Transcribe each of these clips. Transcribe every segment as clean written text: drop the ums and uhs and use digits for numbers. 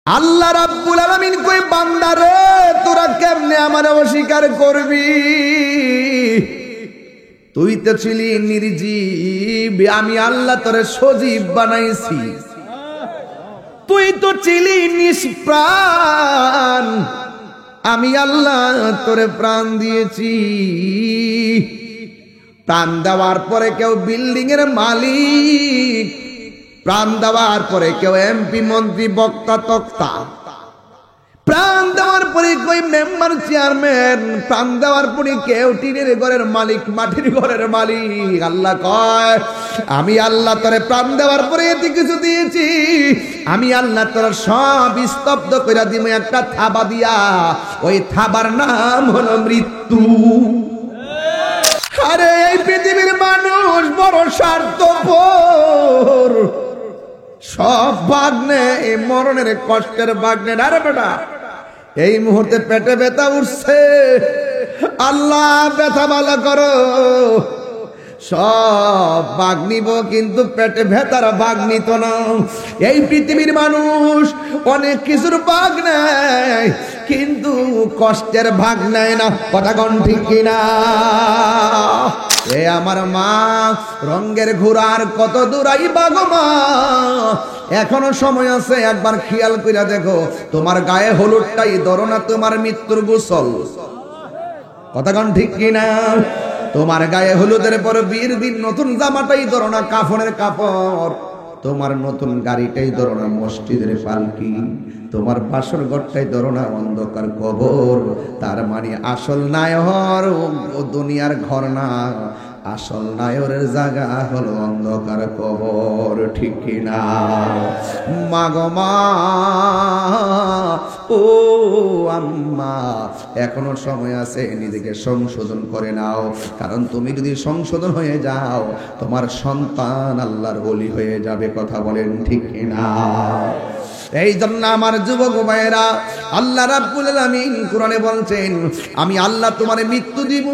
আল্লাহ রাব্বুল আলামিন কই বান্দারে তোরা কেমনে আমারে অস্বীকার করবি? তুই তো ছিলি নির্জীব, আমি আল্লাহ তোরে সজীব বানাইছি। তুই তো ছিলি নিষ্প্রাণ, আমি আল্লাহ তোরে প্রাণ দিয়েছি। প্রাণ দেওয়ার পরে কেউ বিল্ডিং এর মালিক, প্রাণ দেওয়ার পরে কেউ এমপি মন্ত্রী বক্তা তক্তা, প্রাণ দেওয়ার পরে কই মেম্বার চেয়ারম্যান, প্রাণ দেওয়ার পরে কেউ টিনের ঘরের মালিক, মাটির ঘরের মালিক। আল্লাহ কয় আমি আল্লাহ তোরে প্রাণ দেওয়ার পরে এতে কিছু দিয়েছি, আমি আল্লাহ তোর সব স্তব্ধ করে দিব একটা থাবা দিয়া। ওই থাবার নাম হলো মৃত্যু। আরে এই পৃথিবীর মানুষ বড় স্বার্থপর, সব ভাগ্নে এই মরণের কষ্টের ভাগ্নে। আরে বেটা এই মুহূর্তে পেটে ব্যথা উঠছে, আল্লাহ ব্যথা ভালো করো। সব ভাগ নিব কিন্তু পেটে ব্যথার ভাগ নিত না। এই পৃথিবীর মানুষ অনেক কিছুর ভাগ নেয় কিন্তু কষ্টের ভাগ নেয় না। কথা কোন ঠিক কিনা? এ আমার মা, রঙের ঘোড়ার কত দূরাই বাগো মা, এখনো সময় আছে। একবার খেয়াল করে দেখো, তোমার গায়ে হলুদটাই ধরো না তোমার মৃত্যুর গোসল। কথা কোন ঠিক কিনা? তোমার গায়ে হলুদের পর বিয়ের দিন নতুন জামাটাই ধরো না কাফনের কাপড়, তোমার নতুন গাড়িটাই ধরো না মসজিদের পালকি, তোমার বাসর ঘরটাই ধরো না অন্ধকার কবর। তার মানে আসল নায়র ও দুনিয়ার ঘর না, আসল নায়রের জায়গা হলো অন্ধকার কবর। ঠিক কিনা? মাগো মা, ও আম্মা, এখনো সময় আছে, নিজেকে সংশোধন করে নাও। কারণ তুমি যদি সংশোধন হয়ে যাও, তোমার সন্তান আল্লাহর ওলি হয়ে যাবে। কথা বলেন ঠিক কিনা? এই জন্য আমার যুবক ভাইয়েরা, আল্লাহ রাব্বুল আলামিন কোরআনে বলছেন আমি আল্লাহ তোমারে মৃত্যু দিব।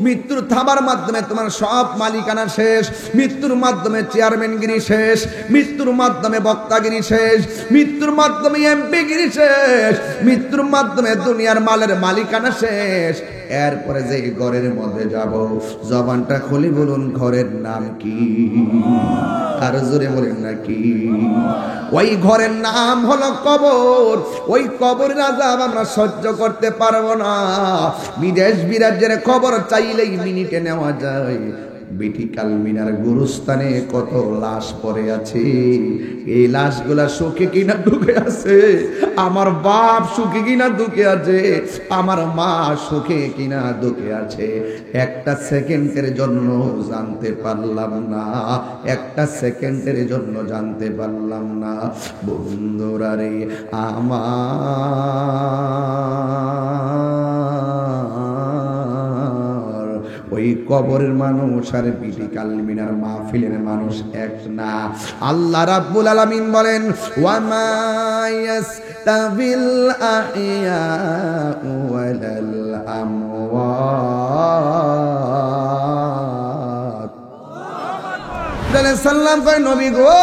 মৃত্যুর থাবার মাধ্যমে তোমার সব মালিকানা শেষ, মৃত্যুর মাধ্যমে চেয়ারম্যানগিরি শেষ, মৃত্যুর মাধ্যমে বক্তাগিরি শেষ, মৃত্যুর মাধ্যমে এমপিগিরি শেষ, মৃত্যুর মাধ্যমে দুনিয়ার মালের মালিকানা শেষ। এরপরে যে ঘরের মধ্যে যাব, জবানটা খুলি বলুন ঘরের নাম কি? আর জোরে বলেন নাকি? ওই ঘরের নাম হলো কবর। ওই কবরের আযাব আমরা সহ্য করতে পারবো না। বিদেশ বিরাজ্যের খবর চাইলেই মিনিটে নেওয়া যায়। বিটিকাল মিনার গুরুস্থানে কত লাশ পড়ে আছে, এই লাশগুলা সুখে কিনা দুঃখে আছে, আমার বাপ সুখে কিনা দুঃখে আছে, আমার মা সুখে কিনা দুঃখে আছে, একটা সেকেন্ডের জন্য জানতে পারলাম না, একটা সেকেন্ডের জন্য জানতে পারলাম না। বন্ধুরা রে আমার, ওই কবরের মানুষ আর বিটিকাল মিনার মাহফিলের মানুষ এক না। আল্লাহ রাব্বুল আলামিন বলেন ওয়া মা ইয়াস্তাবিল আহইয়াউ ওয়ালাল আমওয়াত। সাল্লাম কয় নবী গো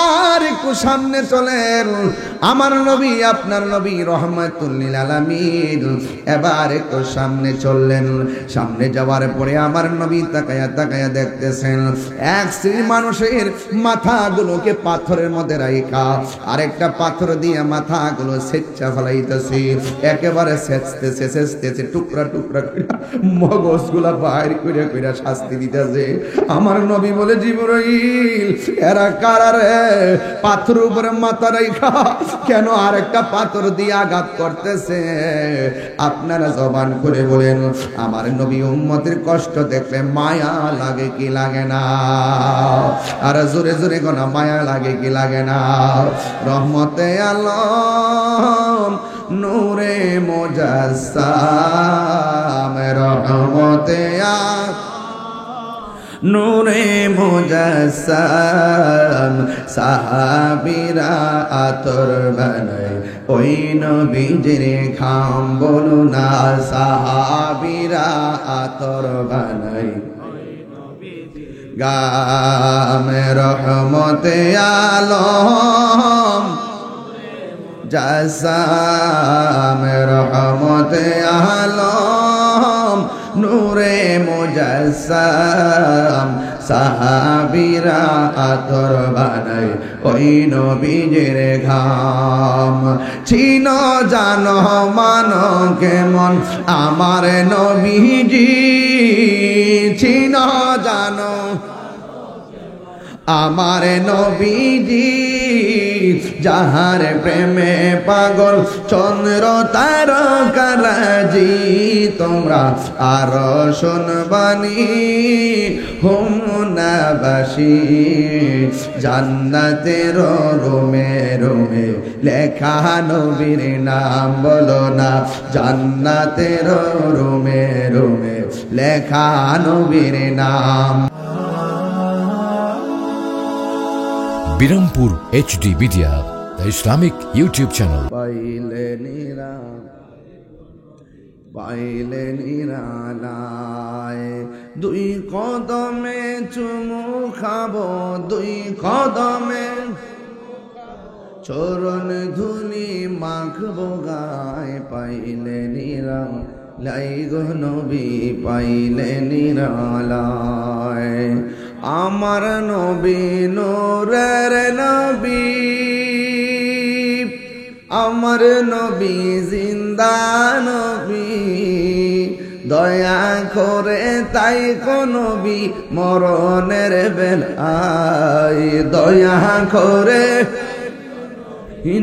আর একটু সামনে চলেন, আমার নবী আপনার নবী রহমাতুল লিল আলামিন এবার একটু সামনে চললেন। সামনে যাওয়ার পরে আমার নবী তাকায়া তাকায়া দেখতেছেন এক শ্রেণীর মানুষের মাথাগুলোকে পাথরের মধ্যে রাখা, আরেকটা পাথর দিয়ে মাথাগুলো সেচ্চা ফেলাইতেছে, একেবারে সেচতেছে সেচতেছে, টুকরা টুকরা করে মগজগুলা বাইর করে করে শাস্তি দিতেছে। আমার নবী বলে জিবরাইল এরা কারা রে? পাথর উপরে মাথা রাখা কেন আরেকটা পাথর দিয়ে আঘাত করতেছে? আপনারা জবান করে বলেন, আমার নবী উম্মতের কষ্ট দেখলে মায়া লাগে কি লাগে না? আর জোরে জোরে কোনা মায়া লাগে কি লাগে না? রহমতে আলম নূরে মুজাসসাম, রহমতে নূরে মুজাসসাম, সাহাবীরা আতর বানায় ওই নবীজির খাম। বলো না সাহাবীরা আতর বানায় গাম। রহমতে আলম মুজাসসাম রহমতে আলম নূরে মুজাসসাম সাহাবীরা আতর বানায় ওই নবীজির ঘাম চিনো জানো মানো কেমন আমার নবীজি চিনো জানো আমার নবীজি যাহার প্রেমে পাগল চন্দ্র তারকারাজি তোমরা আর শুনবানি হুমনাবাসী জান্নাতের রুমে রুমে লেখা নবীর নাম বলো না জান্নাতের রুমে রুমে লেখা নবীর নাম Birampur HD Media, the Islamic YouTube channel. পাইলে নিরালায় দুই কদমে চুমু খাবো দুই কদমে চরণ ধুলি মাখবো গায় পাইলে নিরালাই গো নবী পাইলে নিরালায় আমার নবী নূরের নবী আমার নবী জিন্দা নবী দয়া করে তাই কো নবী মরণের বেলায় দয়া করে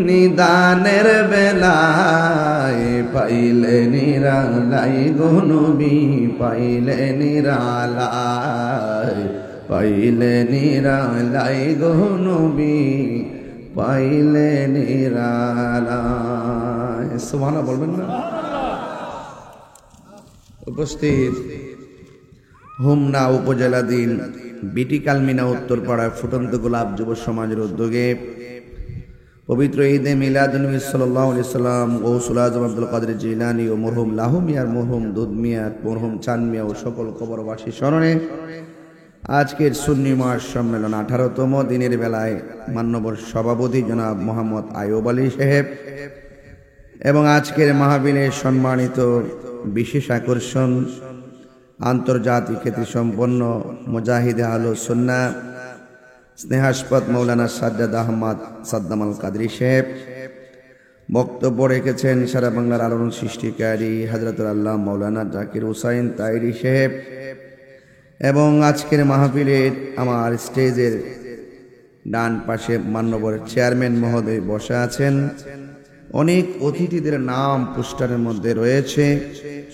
নিদানের বেলায় পাইলে নিরালাই গো নবী পাইলে নিরালাই পাইলে নিরালাই গো নবী পাইলে নিরালাই সুবহানাল্লাহ বলবেন না উপস্থিত হোমনা উপজেলাধীন বিটি কালমিনা উত্তরপাড়া ফুটন্ত গোলাপ যুব সমাজের উদ্যোগে পবিত্র ঈদে মিলাদুন্নবী সাল্লাল্লাহু আলাইহি সাল্লাম গৌসুল আজম আব্দুল কাদের জিলানী ও মরহুম লাহু মিয়ার মরহুম দুধ মিয়া মরহুম চাঁদ মিয়া ও সকল কবরবাসী স্মরণে আজকের সুন্নি মহাসম্মেলন 18তম দিনের বেলায় মান্যবর সভাপতি জনাব মোহাম্মদ আয়ুব আলী সাহেব এবং আজকের মাহফিলের সম্মানিত বিশেষ আকর্ষণ আন্তর্জাতিক খ্যাতিসম্পন্ন মুজাহিদে আহলুস সুন্নাহ স্নেহাস্পদ মৌলানা সাজ্জাদ আহমদ সাদ্দাম আল কাদরি সাহেব বক্তব্য রেখেছেন সারা বাংলার আলোড়ন সৃষ্টিকারী হযরতুল আল্লাহ মৌলানা জাকির হুসাইন তাইরি সাহেব এবং আজকের মাহফিলের আমার স্টেজের ডান পাশে মান্যবর চেয়ারম্যান মহোদয় বসে আছেন অনেক অতিথিদের নাম পোস্টারের মধ্যে রয়েছে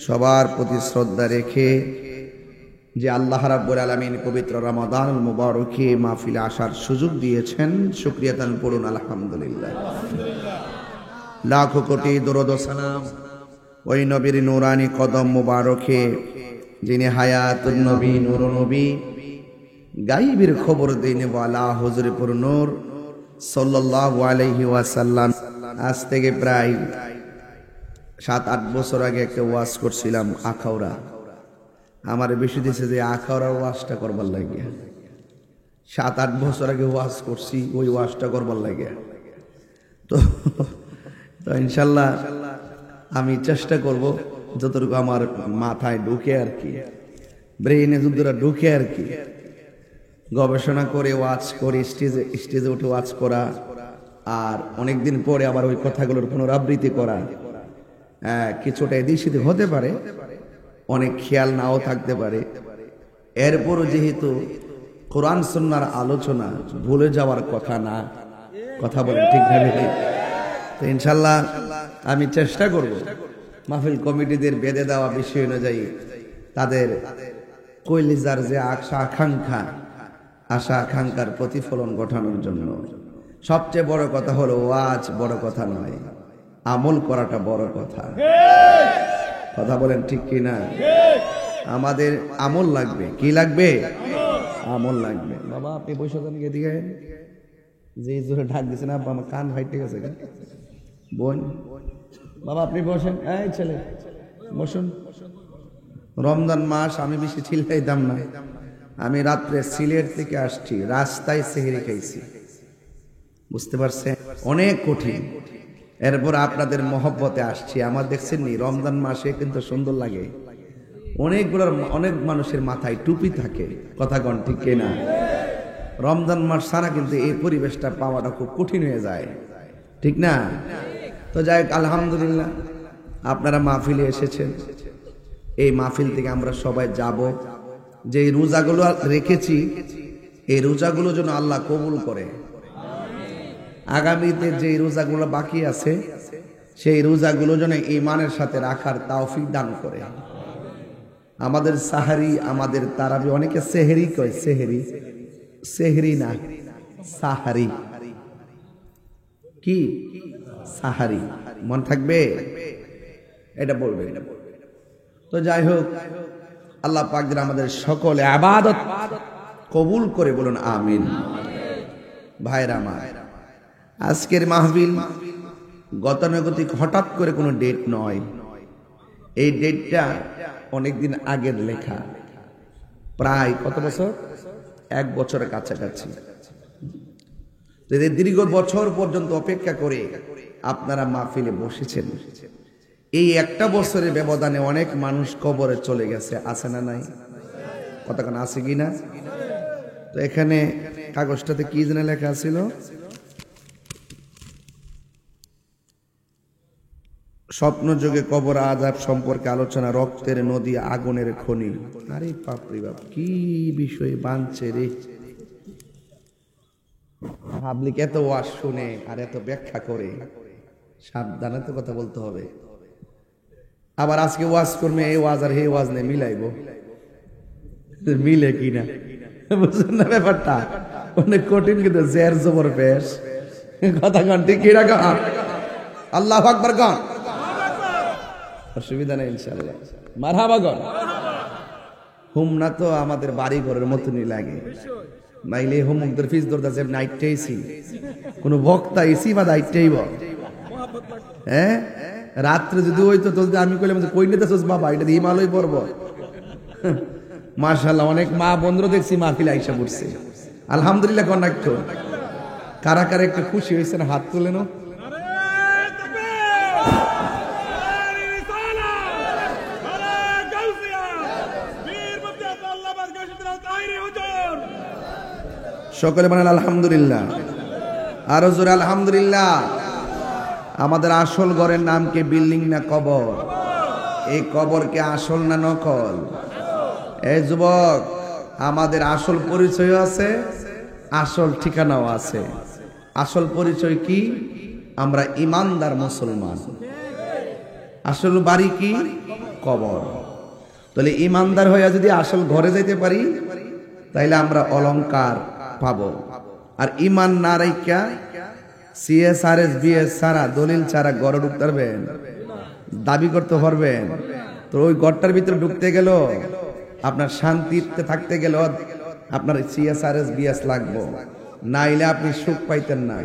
সবার প্রতি শ্রদ্ধা রেখে যে আল্লাহ রাব্বুল আলামিন পবিত্র রমাদানুল মুবারকে মাহফিলে আসার সুযোগ দিয়েছেন শুকরিয়া তান পড়ুন আলহামদুলিল্লাহ লাখো কোটি দরুদ ও সালাম ওই নবীর নূরানি কদম মুবারকে যিনি হায়াতুন নবী নূরুন নবী গায়বের খবর দিনে ওয়ালা হুজুরে পুর নূর সাল্লাল্লাহু আলাইহি ওয়াসাল্লাম আজ থেকে প্রায় 7-8 বছর আগে একটা ওয়াজ করছিলাম আখাউড়া আমার বেশি দিছে যে আখাউড়ার ওয়াজটা করবার লাগে 7-8 বছর আগে ওয়াজ করছি ওই ওয়াজটা করবার লাগে তো ইনশাআল্লাহ আমি চেষ্টা করব যতটুকু আমার মাথায় ঢুকে আর কি ব্রেইনে যতটা ঢুকে আর কি গবেষণা করে ওয়াজ করে স্টেজে উঠে ওয়াজ করা আর অনেকদিন পরে আবার ওই কথাগুলোর পুনরাবৃত্তি করা কিছুটা এদিক সেদিক হতে পারে অনেক খেয়াল নাও থাকতে পারে এরপরও যেহেতু কোরআন সুন্নাহর আলোচনা ভুলে যাওয়ার কথা না কথা বলেন ঠিক না তো ইনশাআল্লাহ আমি চেষ্টা করব মাহফিল কমিটিদের বেঁধে দেওয়া বিষয় অনুযায়ী তাদের কলিজার যে আশা আকাঙ্ক্ষার প্রতিফলন ঘটানোর জন্য সবচেয়ে বড় কথা হলো ওয়াজ বড় কথা নয় আমল করাটা বড় কথা কথা বলেন ঠিক কি না আমাদের আমল লাগবে কি লাগবে আমল লাগবে বাবা আপনি বসে যান এদিকে যে জোরে ডাক দিছেন আব্বা আমার কান ভাই ঠিক আছে বোন বাবা আপনি বসেন এই ছেলে বসুন রমজান মাস আমি বেশি চিল্লাইতাম না আমি রাত্রে সিলেট থেকে আসছি রাস্তায় সেহরি খাইছি বুঝতে পারছেন অনেক কঠিন এরপর আপনাদের মহব্বতে আসছি। আমার দেখছেন নি রমজান মাসে কিন্তু সুন্দর লাগে, অনেক মানুষের মাথায় টুপি থাকে, কথা কন ঠিক কিনা? রমজান মাস ছাড়া কিন্তু এই পরিবেশটা পাওয়াটা খুব কঠিন হয়ে যায়, ঠিক না? তো যাই হোক, আলহামদুলিল্লাহ আপনারা মাহফিলে এসেছেন। এই মাহফিল থেকে আমরা সবাই যাব, যে রোজাগুলো রেখেছি এই রোজাগুলো যেন আল্লাহ কবুল করে। আগামীতে যে রোজাগুলো বাকি আছে সেই রোজাগুলো যেন ঈমানের সাথে রাখার তৌফিক দান করে। আমাদের সাহারি, আমাদের তারাবি, অনেকে সেহরি কয়, সেহরি না সাহারি, কি সাহারি, মন থাকবে এটা বলবে। তো যাই হোক, আল্লাহ পাক যেন আমাদের সকলে ইবাদত কবুল করে, বলুন আমিন। ভাইরা আমার, আজকের মাহফিল গতানুগতিক হঠাৎ করে কোনো ডেট নয়, এই ডেটটা অনেকদিন আগের লেখা, প্রায় কত বছর, 1 বছরের কাছাকাছি। দীর্ঘ বছর পর্যন্ত অপেক্ষা করে আপনারা মাহফিলে বসেছেন। এই একটা বছরের ব্যবধানে অনেক মানুষ কবরে চলে গেছে, আছে না নাই? কতক্ষণ আছে কিনা? তো এখানে কাগজটাতে কি যেন লেখা ছিল, স্বপ্ন যোগে কবর আযাব সম্পর্কে আলোচনা, রক্তের নদী আগুনের খনি। আরে বাপরে বাপ, কি বিষয় বানছে রে! পাবলিক এত ওয়াজ শুনে আর এত ব্যাখ্যা করে, সাবধানে তো কথা বলতে হবে। আবার আজকে ওয়াজ করবে, এই ওয়াজ আর হে ওয়াজ নেই মিলাইব, মিলে কিনা বুঝলেন না ব্যাপারটা? অনেক কঠিন, কিন্তু জের জবর পেশ, কথা কন ঠিক কিনা? কন আল্লাহু আকবার, কন অসুবিধা নেই ইনশাআল্লাহ, মারহাবা কন। হুমনা তো আমাদের বাড়ি ঘরের মতনই লাগে, নাইলে হোমুকদের ফিস দরদাছে নাইটেইছি, কোন বক্তা এসি বা দাইটেই বল, হ্যাঁ রাত্রে যদি হইতো তো আমি কইলাম যে কই নিতেছস বাবা, এটা দিয়ে হিমালয় পড়ব। মাশাআল্লাহ, অনেক মা বন্ধুরা দেখছি মাহফিলে আইসা পড়ছে, আলহামদুলিল্লাহ। কোন একটু কারা কারা একটু খুশি হয়েছেন হাত তুলে নাও। সকলে বলেন আলহামদুলিল্লাহ, আরো জোরে আলহামদুলিল্লাহ। আমাদের আসল ঘরের নাম কি, বিল্ডিং না কবর? এই কবর কি আসল না নকল? এই যুবক, আমাদের আসল পরিচয় আছে, আসল ঠিকানাও আছে। আসল পরিচয় কি? আমরা ইমানদার মুসলমান। আসল বাড়ি কি? কবর। তাহলে ইমানদার হইয়া যদি আসল ঘরে যাইতে পারি তাইলে আমরা অলংকার পাবো। আর ইমান না রাইখা সিএসআরএস বিএস ছাড়া, দলিল ছাড়া ঘরে ঢুকতে পারবেন? দাবি করতে পারবেন? তো ওই ঘরটার ভিতরে ঢুকতে গেল, আপনার শান্তিতে থাকতে গেল আপনার সিএসআরএস বিএস লাগবো, নাইলে আপনি সুখ পাইতেন না,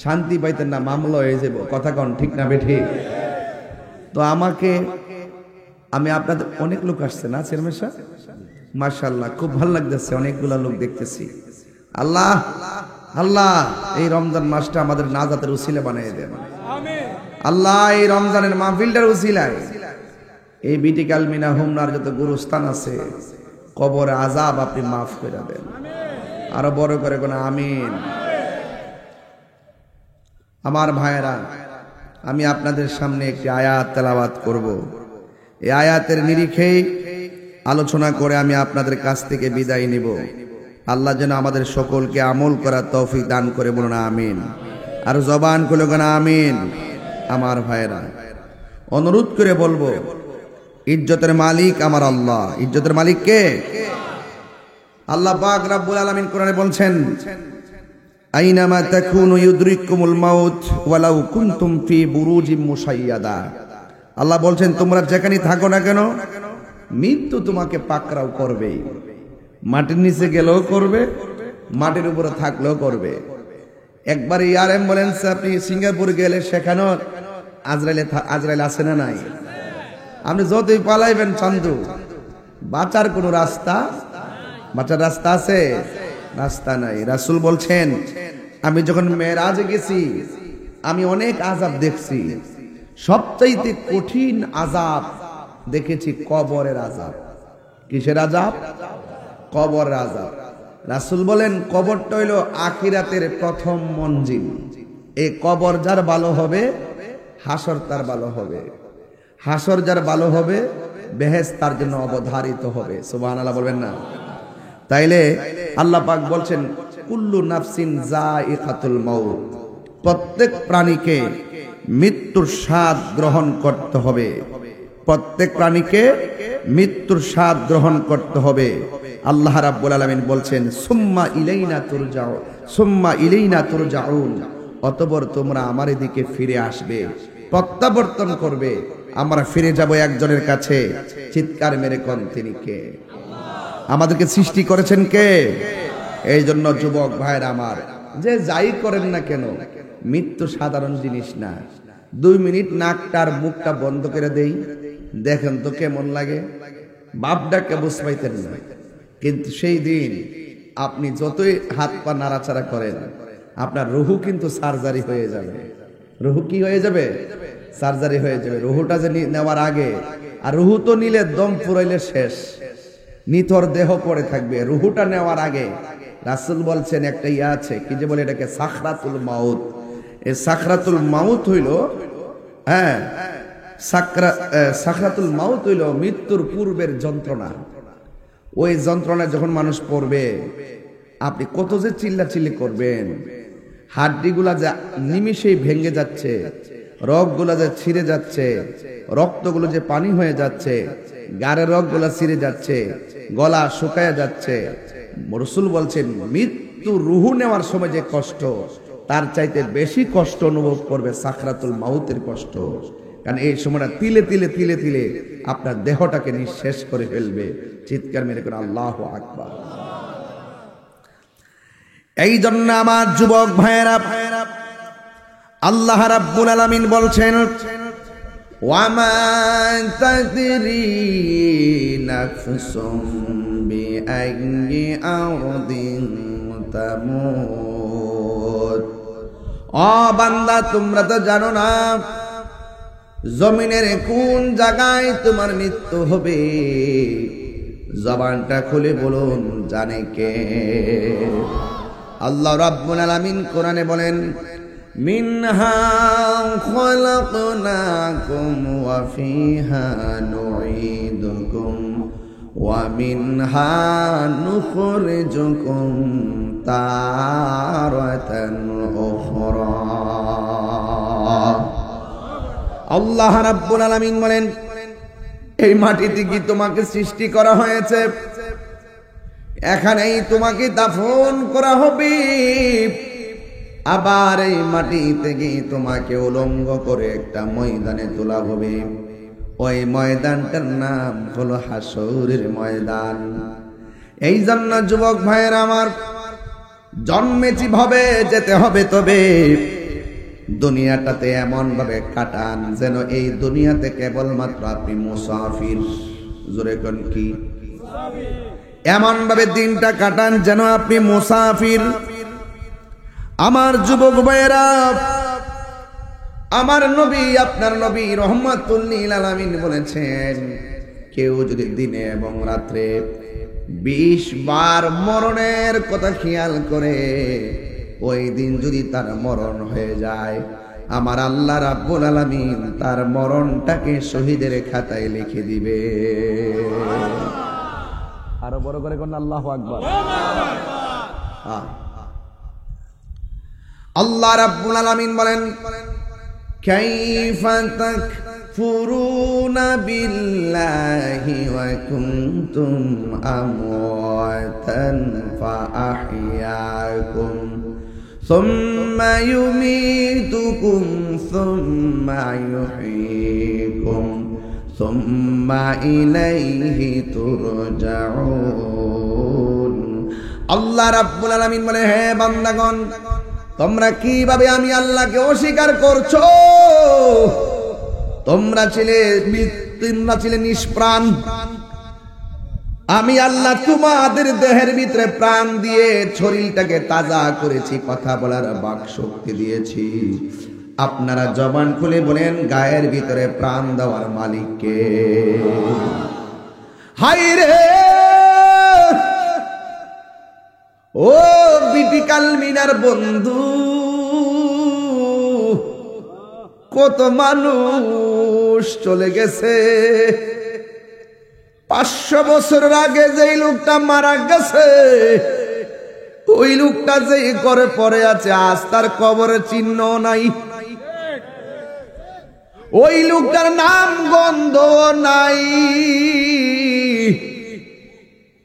শান্তি পাইতেন না, মামলা হয়ে যাব। কথা কন ঠিক না বেঠি? তো আমি আপনাদের অনেক লোক আসছে না চেয়ারম্যান সাহেব, মাশাআল্লাহ খুব ভালো লাগতেছে, অনেকগুলা লোক দেখতেছি। আল্লাহ আল্লাহ এই রমজান মাসটা আমাদের নাজাতের উসিলা বানিয়ে দেন আল্লাহ। এই রমজানের মাহফিলটার উসিলায় এই বিটি কালমিনা হুমনার যত গুরুস্থান আছে, কবর আযাব আপনি মাফ করে দেন, আরো বড় করে কোন আমিন। আমার ভাইয়েরা, আমি আপনাদের সামনে একটি আয়াত তেলাওয়াত করব। এই আয়াতের নিরিখেই আলোচনা করে আমি আপনাদের কাছ থেকে বিদায় নিব। আল্লাহ যেন আমাদের সকলকে আমল করার তৌফিক দান করে, বলুন আমিন। আর জবান খুলে কোন আমিন। আমার ভাইয়েরা, অনুরোধ করে বলবো, ইজ্জতের মালিক আমার আল্লাহ। ইজ্জতের মালিক কে? আল্লাহ পাক রব্বুল আলামিন কোরআনে বলছেন, আইনামা তাকুনু ইউদরিকুমুল মাউত ওয়ালাউ কুনতুম ফি বুরুজিম মুশাইয়াদা। আল্লাহ বলছেন, তোমরা যেখানেই থাকো না কেন মৃত্যু তোমাকে পাকড়াও করবে। মাটির নিচে গেলেও করবে, মাটির উপরে থাকলেও করবে। একবার এয়ার অ্যাম্বুলেন্সে আপনি সিঙ্গাপুর গেলে সেখানেও আজরাইল আছে না নাই? আপনি যতই পালাইবেন চান্দু, বাঁচার কোনো বাঁচার রাস্তা আছে? রাস্তা নাই। রাসূল বলছেন, আমি যখন মেরাজে গেছি আমি অনেক আযাব দেখছি, সবচাইতে কঠিন আযাব দেখেছি কবরের আযাব। কিসের আযাব? কবরের আযাব। রাসূল বলেন কবরটা হইল আখিরাতের প্রথম মঞ্জিল। এই কবর যার ভালো হবে হাসর তার ভালো হবে, হাসর যার ভালো হবে বেহেশত তার জন্য অবধারিত হবে। সুবহানাল্লাহ বলবেন না? তাইলে আল্লাহ পাক বলছেন কুল্লু নাফসিন যায়িকাতুল মাউত, প্রত্যেক প্রাণীকে মৃত্যুর স্বাদ গ্রহণ করতে হবে, প্রত্যেক প্রাণীকে মৃত্যুর স্বাদ গ্রহণ করতে হবে। আল্লাহ রাব্বুল আলামিন বলছেন সুম্মা ইলাইনা তুরজাউন, সুম্মা ইলাইনা তুরজাউন, অতঃপর তোমরা আমার দিকে ফিরে আসবে, প্রত্যাবর্তন করবে। আমরা ফিরে যাব একজনের কাছে। চিৎকার মেরে কোন তিনি কে? আমাদেরকে সৃষ্টি করেছেন কে? এই জন্য যুবক ভাইরা আমার, যে যাই করেন না কেন মৃত্যু সাধারণ জিনিস না। 2 মিনিট নাকটার মুখটা বন্ধ করে দেই, দেখেন তো কেমন লাগে। বাপডাকে বুঝ পাইতেন না, কিন্তু সেই দিন আপনি যতই হাত পা নাড়াচাড়া করেন আপনার রুহু কিন্তু সার্জারি হয়ে যাবে। রুহু কি হয়ে যাবে? সার্জারি হয়ে যাবে। রুহুটা যে নেওয়ার আগে, আর রুহু তো নিলে দম ফুরাইলে শেষ, নিথর দেহ পড়ে থাকবে। রুহুটা নেওয়ার আগে রাসূল বলছেন একটা ইয়া আছে, কি যে বলে এটাকে সাখরাতুল মাউত। এই সাখরাতুল মাউত হইল, হ্যাঁ, সাখরাতুল মাউত হইল মৃত্যুর পূর্বের যন্ত্রণা। ওই যন্ত্রণা যখন মানুষ পড়বে আপনি কত যে চিল্লাচিল্লি করবেন, হাড্ডিগুলা যা নিমিষেই ভেঙে যাচ্ছে, রগগুলা যে ছিঁড়ে যাচ্ছে, রক্তগুলো যে পানি হয়ে যাচ্ছে, গাড়ের রগগুলা ছিঁড়ে যাচ্ছে, গলা শুকায়া যাচ্ছে। রাসূল বলছেন মৃত্যু রুহু নেওয়ার সময় যে কষ্ট, তার চাইতে বেশি কষ্ট অনুভব করবে সাখরাতুল মাউতের কষ্ট। কারণ এই সময়টা তিলে তিলে তিলে তিলে আপনার দেহটাকে নিঃশেষ করে ফেলবে। চিৎকার মেরে করে আল্লাহু আকবার। এই জন্য আমার যুবক ভাইয়েরা, আল্লাহ রাব্বুল আলামিন বলছেন ওয়ামা তাদরি নাফসুম বিআইয়ি আরদিন তামুত। ও বান্দা, তোমরা তো জানো না জমিনের কোন জায়গায় তোমার মৃত্যু হবে। জবানটা খুলে বলুন, জানে কে? আল্লাহ রাব্বুল আলামিন কোরআনে বলেন মিনহা খলাকনাকুম ওয়া ফিহা নুঈদুকুম ওয়া মিনহা নুখরিজুকুম তারাতান উখরা। আল্লাহ রাব্বুল আলামিন বলেন এই মাটিতে কি তোমাকে সৃষ্টি করা হয়েছে, এখানেই তোমাকে দাফন করা হবে। আবার এই মাটি থেকে তোমাকে উলঙ্গ করে একটা ময়দানে তোলা হবে। ওই ময়দানটার নাম হলো হাসরের ময়দান। এই জন্য যুবক ভাইয়েরা আমার, জন্মেছি ভাবে যেতে হবে, তবে দুনিয়াটাতে এমন ভাবে কাটান যেন এই দুনিয়াতে কেবলমাত্র আপনি মুসাফির। জোরে কোন কি? এমন ভাবে দিনটা কাটান যেন আপনি মুসাফির। আমার যুবক ভাইয়েরা, আমার নবী, আপনার নবী রহমাতুল লিল আলামিন বলেছেন কেউ যদি দিনে এবং রাত্রে 20 বার মরণের কথা খেয়াল করে, ওই দিন যদি তার মরণ হয়ে যায়, আমার আল্লাহ রাব্বুল আলামিন তার মরণটাকে শহীদের খাতায় লিখে দিবে। আরো বড় করে কোন আল্লাহু আকবার। আল্লাহ রাব্বুল আলামিন বলেন কাইফা তাকফুরুনা বিল্লাহি ওয়া কুনতুম আমওয়াতান ফাআহইয়াকুম সুম্মা ইউমীতুকুম সুম্মা ইউহয়ীকুম সুম্মা ইলাইহি তুরজাউন। আল্লাহ রাব্বুল আলামিন বলে, হে বান্দাগণ, তোমরা কিভাবে আমি আল্লাহকে অস্বীকার করছো? তোমরা ছিলে নিষ্প্রাণ, আমি আল্লাহ তোমাদের দেহের ভিতরে প্রাণ দিয়ে শরীরটাকে তাজা করেছি, কথা বলার বাক শক্তি দিয়েছি। আপনারা জবান খুলে বলেন, গায়ের ভিতরে প্রাণ দেওয়ার মালিককে। হায় রে ও বিটি কালমিনার বন্ধু, কত মানুষ চলে গেছে। 500 বছরের আগে যেই লোকটা মারা গেছে, ওই লোকটা যেই করে পড়ে আছে, আজ তার কবরের চিহ্ন নাই। ওই লোকটার নাম গন্ধ নাই।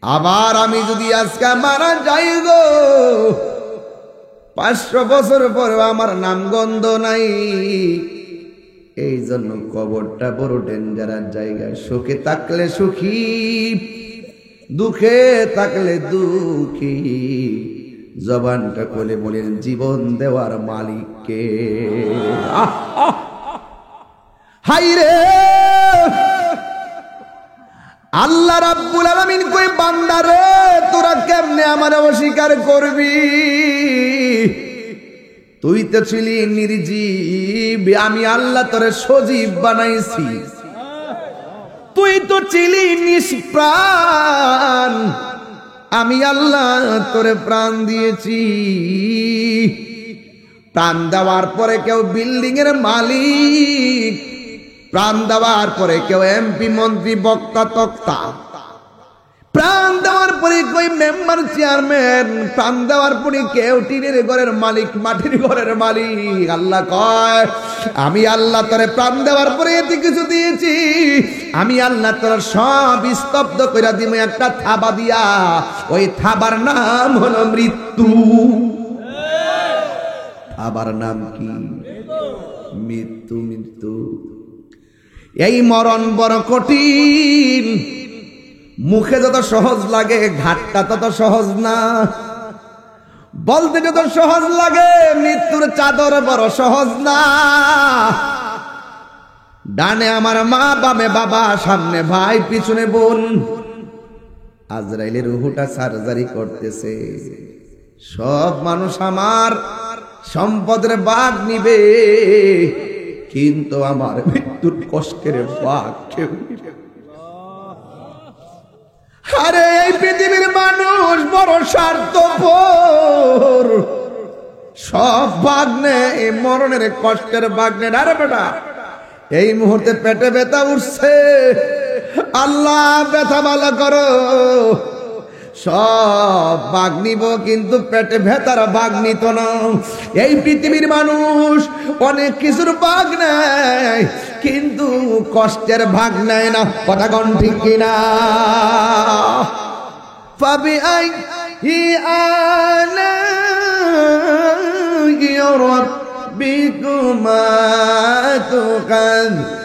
আবার আমি যদি আজকে মারা যাই গো, 500 বছর পরে আমার নাম গন্ধ নাই। এই জন্য কবরটা বড় ডেঞ্জারাস জায়গা। সুখে থাকলে সুখী, দুঃখে থাকলে দুঃখী। জবানটা খুলে বলেন, জীবন দেওয়ার মালিককে। হায় রে আল্লাহ রাব্বুল আলামিন কই, বান্দা রে তোরা কেমনে আমারে অস্বীকার করবি? তুই তো ছিলি নির্জীব, আমি আল্লাহ তোরে সজীব বানাইছি। তুই তো ছিলি নিষ্প্রাণ, আমি আল্লাহ তোরে প্রাণ দিয়েছি। প্রাণ দেওয়ার পরে কেউ বিল্ডিং এর মালিক, প্রাণ দেওয়ার পরে কেউ এমপি মন্ত্রী বক্তা তক্তা, প্রাণ দেওয়ার পরে কই মেম্বার চেয়ারম্যান, প্রাণ দেওয়ার পরে কেউ টিনের ঘরের মালিক, মাটির ঘরের মালিক। আল্লাহ কয়, আমি আল্লাহ তোরে প্রাণ দেওয়ার পরে এতে কিছু দিয়েছি। আমি আল্লাহ তোর সব স্তব্ধ করে দিব একটা থাবা দিয়া। ওই থাবার নাম হলো মৃত্যু। থাবার নাম কি? মৃত্যু। মৃত্যু এই মরণ বড় কঠিন। মুখে যত সহজ লাগে, ঘাটটা তত সহজ না। বলতে যত সহজ লাগে, মৃত্যুর চাদর বড় সহজ না। ডানে আমার মা, বামে বাবা, সামনে ভাই, পিছনে বোন। আজরাইলের রুহুটা সার্জারি করতেছে। সব মানুষ আমার সম্পদের ভাগ নিবে, কিন্তু আমার মৃত্যুর কষ্টের ভাগ কেউ নিবে। আরে এই পৃথিবীর মানুষ বড় স্বার্থপর। সব ভাগ নেই, মরণের কষ্টের ভাগ নেই। আরে বেটা, এই মুহূর্তে পেটে ব্যথা উঠছে, আল্লাহ ব্যথা ভালো করো। সব ভাগ নিব, কিন্তু পেটে ব্যথার ভাগ নিত না। এই পৃথিবীর মানুষ অনেক কিছুর ভাগ নেয়, কিন্তু কষ্টের ভাগ নেয় না। কথা কোন ঠিক কিনা? ফাবি আই আলাইহি রাব্বিকুমা তুকাযযিবান।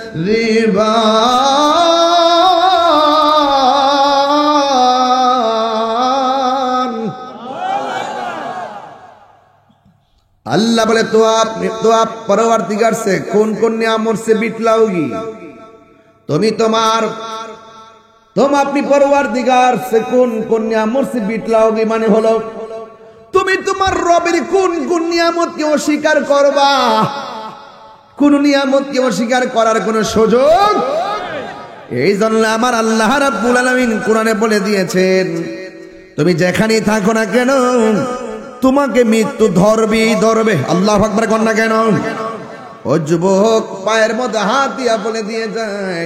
अल्लाह बोले तो आप परवरदिगार से कौन कौन नियामत से बिटलाओगी? तुम अपनी परवरदिगार से कौन कौन नियामत से बिटलाओगी? माने हलो তুমি তোমার রবের কোন কোন নিয়ামতকে অস্বীকার করবা? কোন নিয়ামতকে অস্বীকার করার কোন সুযোগ? এই জন্য আমার আল্লাহ রাব্বুল আলামিন কোরআনে বলে দিয়েছেন, তুমি যেখানেই থাকো না কেন, তোমাকে মৃত্যু ধরবে। আল্লাহু আকবার কোন না কেন? ও যুবক, পায়ের মধ্যে হাত দিয়া বলে দিয়ে যায়,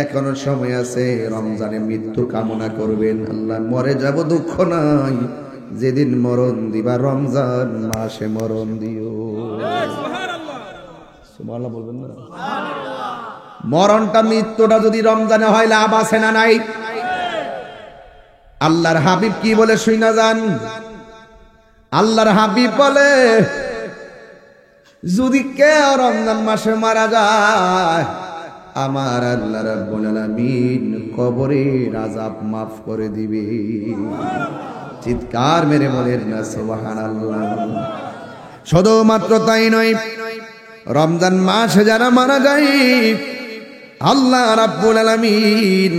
এখনো সময় আছে, রমজানে মৃত্যু কামনা করবেন। আল্লাহ মরে যাব দুঃখ নাই, যেদিন মরণ দিবা রমজান মাসে মরণ দিও। সুবহানাল্লাহ বলবেন না? মরণটা, মৃত্যুটা যদি রমজানে হয়, লাভ আছে না নাই? আল্লাহর হাবিব কি বলে শুইনা যান। আল্লাহর হাবিব বলে, যদি কেউ রমজান মাসে মারা যায়, আমার আল্লাহ রাব্বুল আলামিন কবরের আযাব মাফ করে দিবে। চিৎকার মেরে বলেন না সুবহানাল্লাহ। শুধুমাত্র তাই নয়, রমজান মাসে যারা মারা যায়, আল্লাহ রাব্বুল আলামিন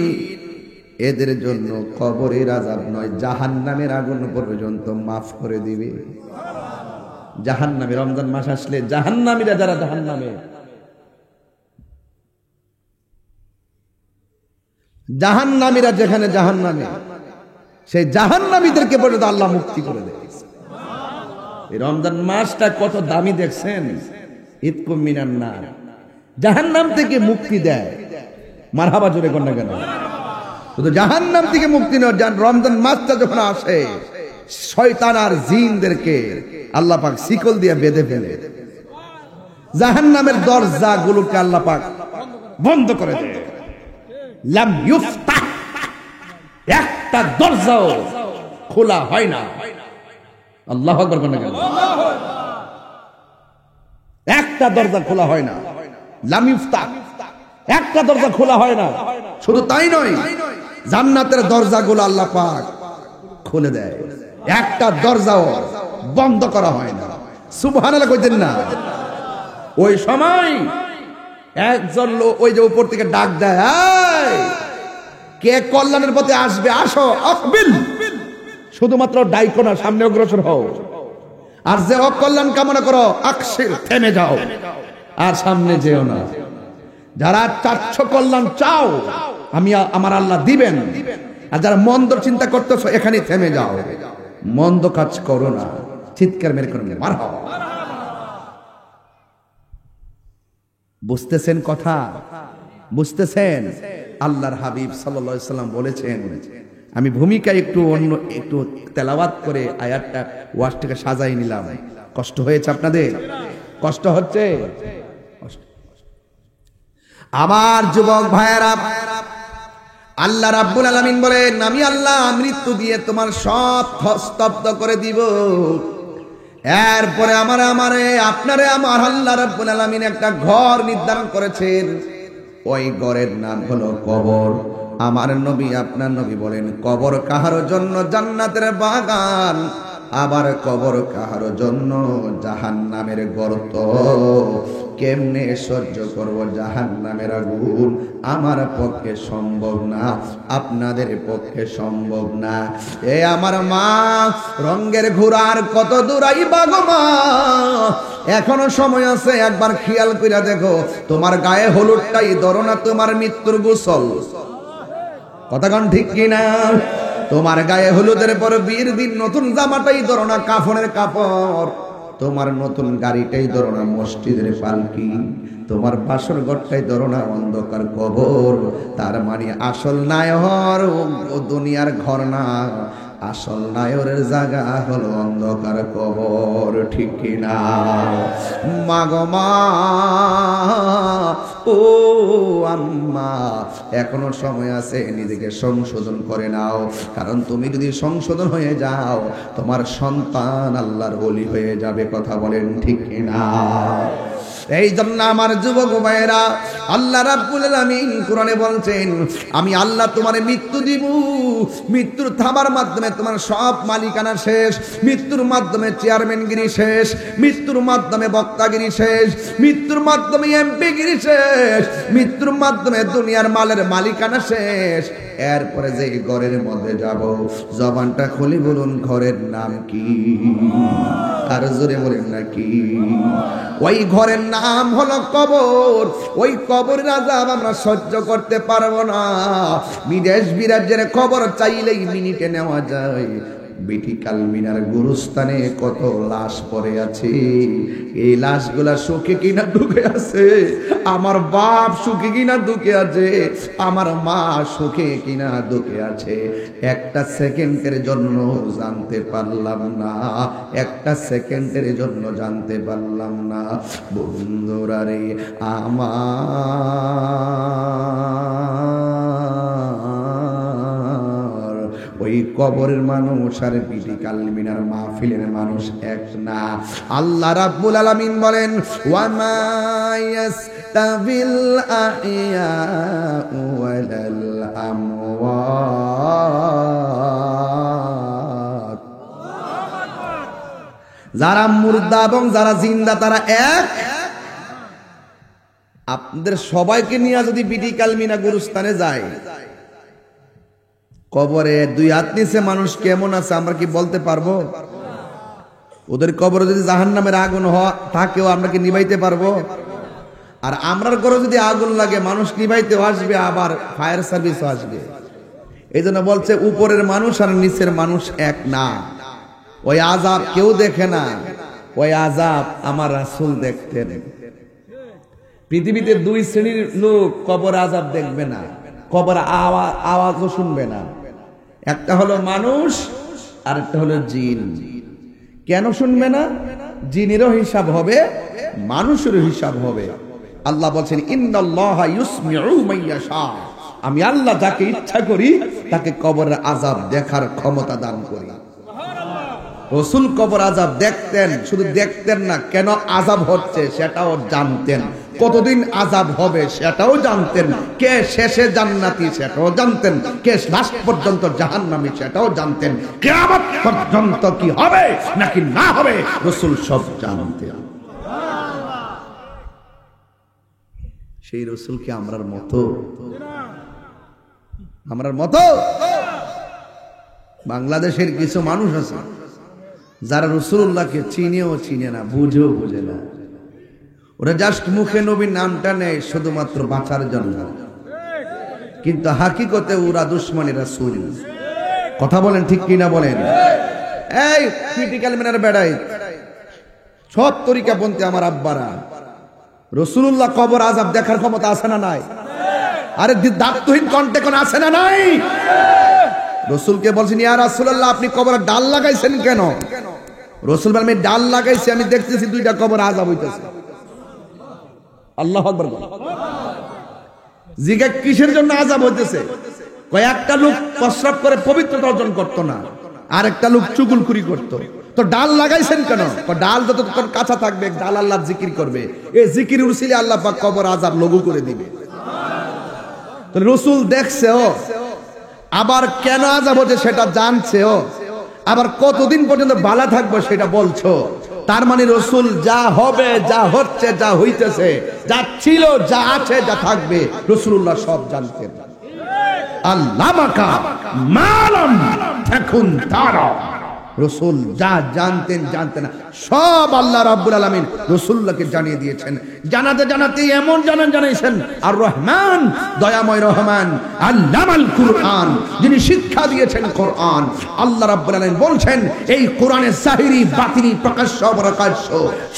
এদের জন্য কবরের আযাব নয়, জাহান্নামের আগুন পর্যন্ত মাফ করে দিবে। জাহান্নামে, রমজান মাস আসলে জাহান্নামীরা যারা জাহান্নামে, জাহান্নামীরা যেখানে জাহান্নামে, সেই জাহান্নামীদেরকে পর্যন্ত আল্লাহ মুক্তি করে দেয়। এই রমজান মাসটা কত দামি দেখছেন। ইতকুম মিনান নার, জাহান্নাম থেকে মুক্তি দেয়। মারহাবা জোরে কোন না কেন? শুধু জাহান্নাম থেকে মুক্তি নয়, রমজান মাসটা যখন আসে শয়তান আর জিনদেরকে আল্লাহ পাক শিকল দিয়ে বেঁধে ফেলে, জাহান্নামের দরজাগুলোকে আল্লাহ পাক বন্ধ করে দেয়। লাম ইফতাহ, একটা দরজাও খোলা হয় না। আল্লাহু আকবার কোন না কেন? একটা দরজা খোলা হয় না। লাম ইফতাহ, একটা দরজা খোলা হয় না। শুধু তাই নয়, জান্নাতের দরজাগুলো আল্লাহ পাক খুলে দেয়, একটা দরজাও বন্ধ করা হয় না। সুবহানাল্লাহ কইতেন না? ওই সময় একজন লোক ওই যে উপর থেকে ডাক দেয়, এই কে কল্যাণের পথে আসবে আসো, আকবিল। শুধুমাত্র ডাইকো না, সামনে অগ্রসর হও। আর যে অকল্যাণ কামনা করো, আকসির, থেমে যাও, আর সামনে যেও না। যারা চাচ্ছ কল্যাণ চাও, আমি আমার আল্লাহ দিবেন। আর যারা মন্দ চিন্তা করতেছো, এখানে থেমে যাও, মন্দ কাজ করো না। চিৎকার মেরে করো মারহাবা। বুঝতেছেন কথা? বুঝতেছেন? আল্লাহর হাবিব সাল্লাল্লাহু আলাইহি সাল্লাম বলেছেন, আমি ভূমিকা একটু তেলাওয়াত করে আয়াতটা ওয়াজটাকে সাজাই নিলাম। কষ্ট হয়েছে আপনাদের? কষ্ট হচ্ছে? আমার যুবক ভাইয়েরা, আল্লাহ রাব্বুল আলামিন বলেন, আমি আল্লাহ মৃত্যু দিয়ে তোমার সব স্তব্ধ করে দিব। এরপরে আপনারে আমার আল্লাহ রাব্বুল আলামিন একটা ঘর নির্ধারণ করেছেন। ওই ঘরের নাম হলো কবর। আমার নবী, আপনার নবী বলেন, কবর কাহারো জন্য জান্নাতের বাগান, আবার কবর কাহারো জন্য জাহান্নামের গর্ত। কেমনে সহ্য করব জাহান্নামের আগুন? আমার পক্ষে সম্ভব না, আপনাদের পক্ষে সম্ভব না। এ আমার মা, রঙের ঘোড়ার কত দূরাই বাগো মা, এখনো সময় আছে। একবার খেয়াল কইরা দেখো, তোমার গায়ে হলুদটাই ধরো না তোমার মৃত্যুর গোসল। কথা কোন ঠিক কিনা? তোমার গায়ে হলুদের পর বিয়ের দিন নতুন জামাটাই ধরো না কাফনের কাপড়। তোমার নতুন গাড়িটাই ধরো না মসজিদের পালকি। তোমার বাসর ঘরটাই ধরো না অন্ধকার কবর। তার মানে আসল নায়র ও দুনিয়ার ঘর না, আসল নায়রের জায়গা হলো অন্ধকার কবর। ঠিক কিনা? মাগো মা, ও আম্মা, এখনো সময় আছে, নিজেকে সংশোধন করে নাও। কারণ তুমি যদি সংশোধন হয়ে যাও, তোমার সন্তান আল্লাহর ওলি হয়ে যাবে। কথা বলেন ঠিক কিনা? এই জন্য আমার যুবক ভাইয়েরা, আল্লাহ রাব্বুল আলামিন কোরআনে বলছেন, আমি আল্লাহ তোমার মৃত্যু দিব। মৃত্যুর থাবার মাধ্যমে তোমার সব মালিকানা শেষ। মৃত্যুর মাধ্যমে চেয়ারম্যানগিরি শেষ। মৃত্যুর মাধ্যমে বক্তাগিরি শেষ। মৃত্যুর মাধ্যমে এমপিগিরি শেষ। মৃত্যুর মাধ্যমে দুনিয়ার মালের মালিকানা শেষ। এরপরে যে ঘরের মধ্যে যাব, জবানটা খুলে বলুন, ঘরের নাম কি? আর জোরে বলেন নাকি? ওই ঘরের নাম হলো কবর। ওই কবরের আযাব আমরা সহ্য করতে পারবো না। বিদেশ বিরাজ্যের খবর চাইলেই মিনিটে নেওয়া যায়। বিটি কালমিনার গুরুস্থানে কত লাশ পড়ে আছে। এই লাশগুলা সুখে কিনা দুঃখে আছে। আমার বাপ সুখে কিনা দুঃখে আছে। আমার মা সুখে কিনা দুঃখে আছে। একটা সেকেন্ডের জন্য জানতে পারলাম না। একটা সেকেন্ডের জন্য জানতে পারলাম না। বন্ধুরা রে আমার, ওই কবরের মানুষ আর বিটি কালমিনার মাহফিলের মানুষ এক না। আল্লাহ রাব্বুল আলামিন বলেন, ওয়া মা ইয়াস্তাবিল আহইয়াউ ওয়ালাল আমওয়াত। যারা মুর্দা এবং যারা জিন্দা তারা এক। আপনাদের সবাইকে নিয়ে যদি বিটি কালমিনা গুরুস্থানে যায়, কবরে দুই হাত নিচে মানুষ কেমন আছে আমরা কি বলতে পারবো? ওদের কবরে যদি জাহান্নামের আগুন থাকেও আমরা কি নিভাইতে পারবো? আর আমরার ঘরে যদি আগুন লাগে মানুষ নিভাইতেও আসবে, আবার ফায়ার সার্ভিসও আসবে। এই জন্য বলছে উপরের মানুষ আর নিচের মানুষ এক না। ওই আযাব কেউ দেখে না, ওই আযাব আমার রাসূল দেখতেন। পৃথিবীতে দুই শ্রেণীর লোক কবর আযাব দেখবে না, কবর আওয়াজও শুনবে না। একটা হলো মানুষ আর একটা হলো জিন। কেন শুনবে না? জিনেরও হিসাব হবে, মানুষেরও হিসাব হবে। আল্লাহ বলছেন ইন্নাল্লাহা ইউসমিউ মাইয়াশা, আমি আল্লাহ যাকে ইচ্ছা করি তাকে কবরের আযাব দেখার ক্ষমতা দান করি। রাসূল কবর আযাব দেখতেন, শুধু দেখতেন না, কেন আযাব হচ্ছে সেটাও জানতেন, কতদিন আযাব হবে সেটাও জানতেন, কে শেষে জান্নাতি সেটাও জানতেন, কে লাস্ট পর্যন্ত জাহান্নামী সেটাও জানতেন, কিয়ামত পর্যন্ত কি হবে নাকি না হবে রাসূল সব জানতেন। সেই রাসূল কি আমরার মতো? আমরার মতো? বাংলাদেশের কিছু মানুষ আছে যারা রাসূলুল্লাহকে চিনেও চিনে না, বুঝেও বুঝে না। ওরা জাস্ট মুখে নবীর নামটা নেয় শুধুমাত্র বাঁচার জন্য, কিন্তু হাকিকতে ওরা দুশমনী রাসূল। কথা বলেন ঠিক কিনা বলেন? এই ক্রিটিক্যাল মিনার বেড়াই সব তরিকা বলতে আমার আব্বারা, রাসূলুল্লাহ কবর আযাব দেখার ক্ষমতা আছে না নাই? আরে দায়িত্বহীন কণ্ঠে কোন আছে না নাই? রাসূলকে বলছেন ইয়া রাসূলুল্লাহ আপনি কবরে ডাল লাগাইছেন কেন? রাসূল বলেন আমি ডাল লাগাইছি, আমি দেখতেছি দুইটা কবর আযাব হইতেছে। আল্লাহু আকবার। জিজ্ঞা কিসের জন্য আযাব হইতেছে? কয়েকটা লোক প্রস্রাব করে পবিত্রতা অর্জন করতো না, আর একটা লোক চুগলখুরি করতো। তো ডাল লাগাইছেন কেন? ডাল যতক্ষণ কাঁচা থাকবে ডাল আল্লাহর জিকির করবে, এই জিকির উসিলে আল্লাহ পাক কবর আযাব লঘু করে দিবে। তো রাসূল দেখছেও, আবার কেন আযাব হচ্ছে সেটা জানছেও, আবার কতদিন পর্যন্ত বালা থাকবে সেটা বলছো। তার মানে রাসূল যা হবে, যা হচ্ছে, যা হইতেছে, যা ছিল, যা আছে, যা থাকবে রাসূলুল্লাহ সব জানতেন। আল্লামাকা মালাম তাকুন তারা, রাসূল যা জানতেন জানতেন না সব আল্লাহ রাব্বুল আলামিন রাসূলুল্লাহকে জানিয়ে দিয়েছেন। জানাতে জানাতে এমন জানাইছেন আর রহমান, দয়াময় রহমান, আল্লামাল কুরআন, যিনি শিক্ষা দিয়েছেন কোরআন। আল্লাহ রাব্বুল আলামিন বলছেন এই কোরআনের জাহিরি বাতিনি প্রকাশ্য অপ্রকাশ্য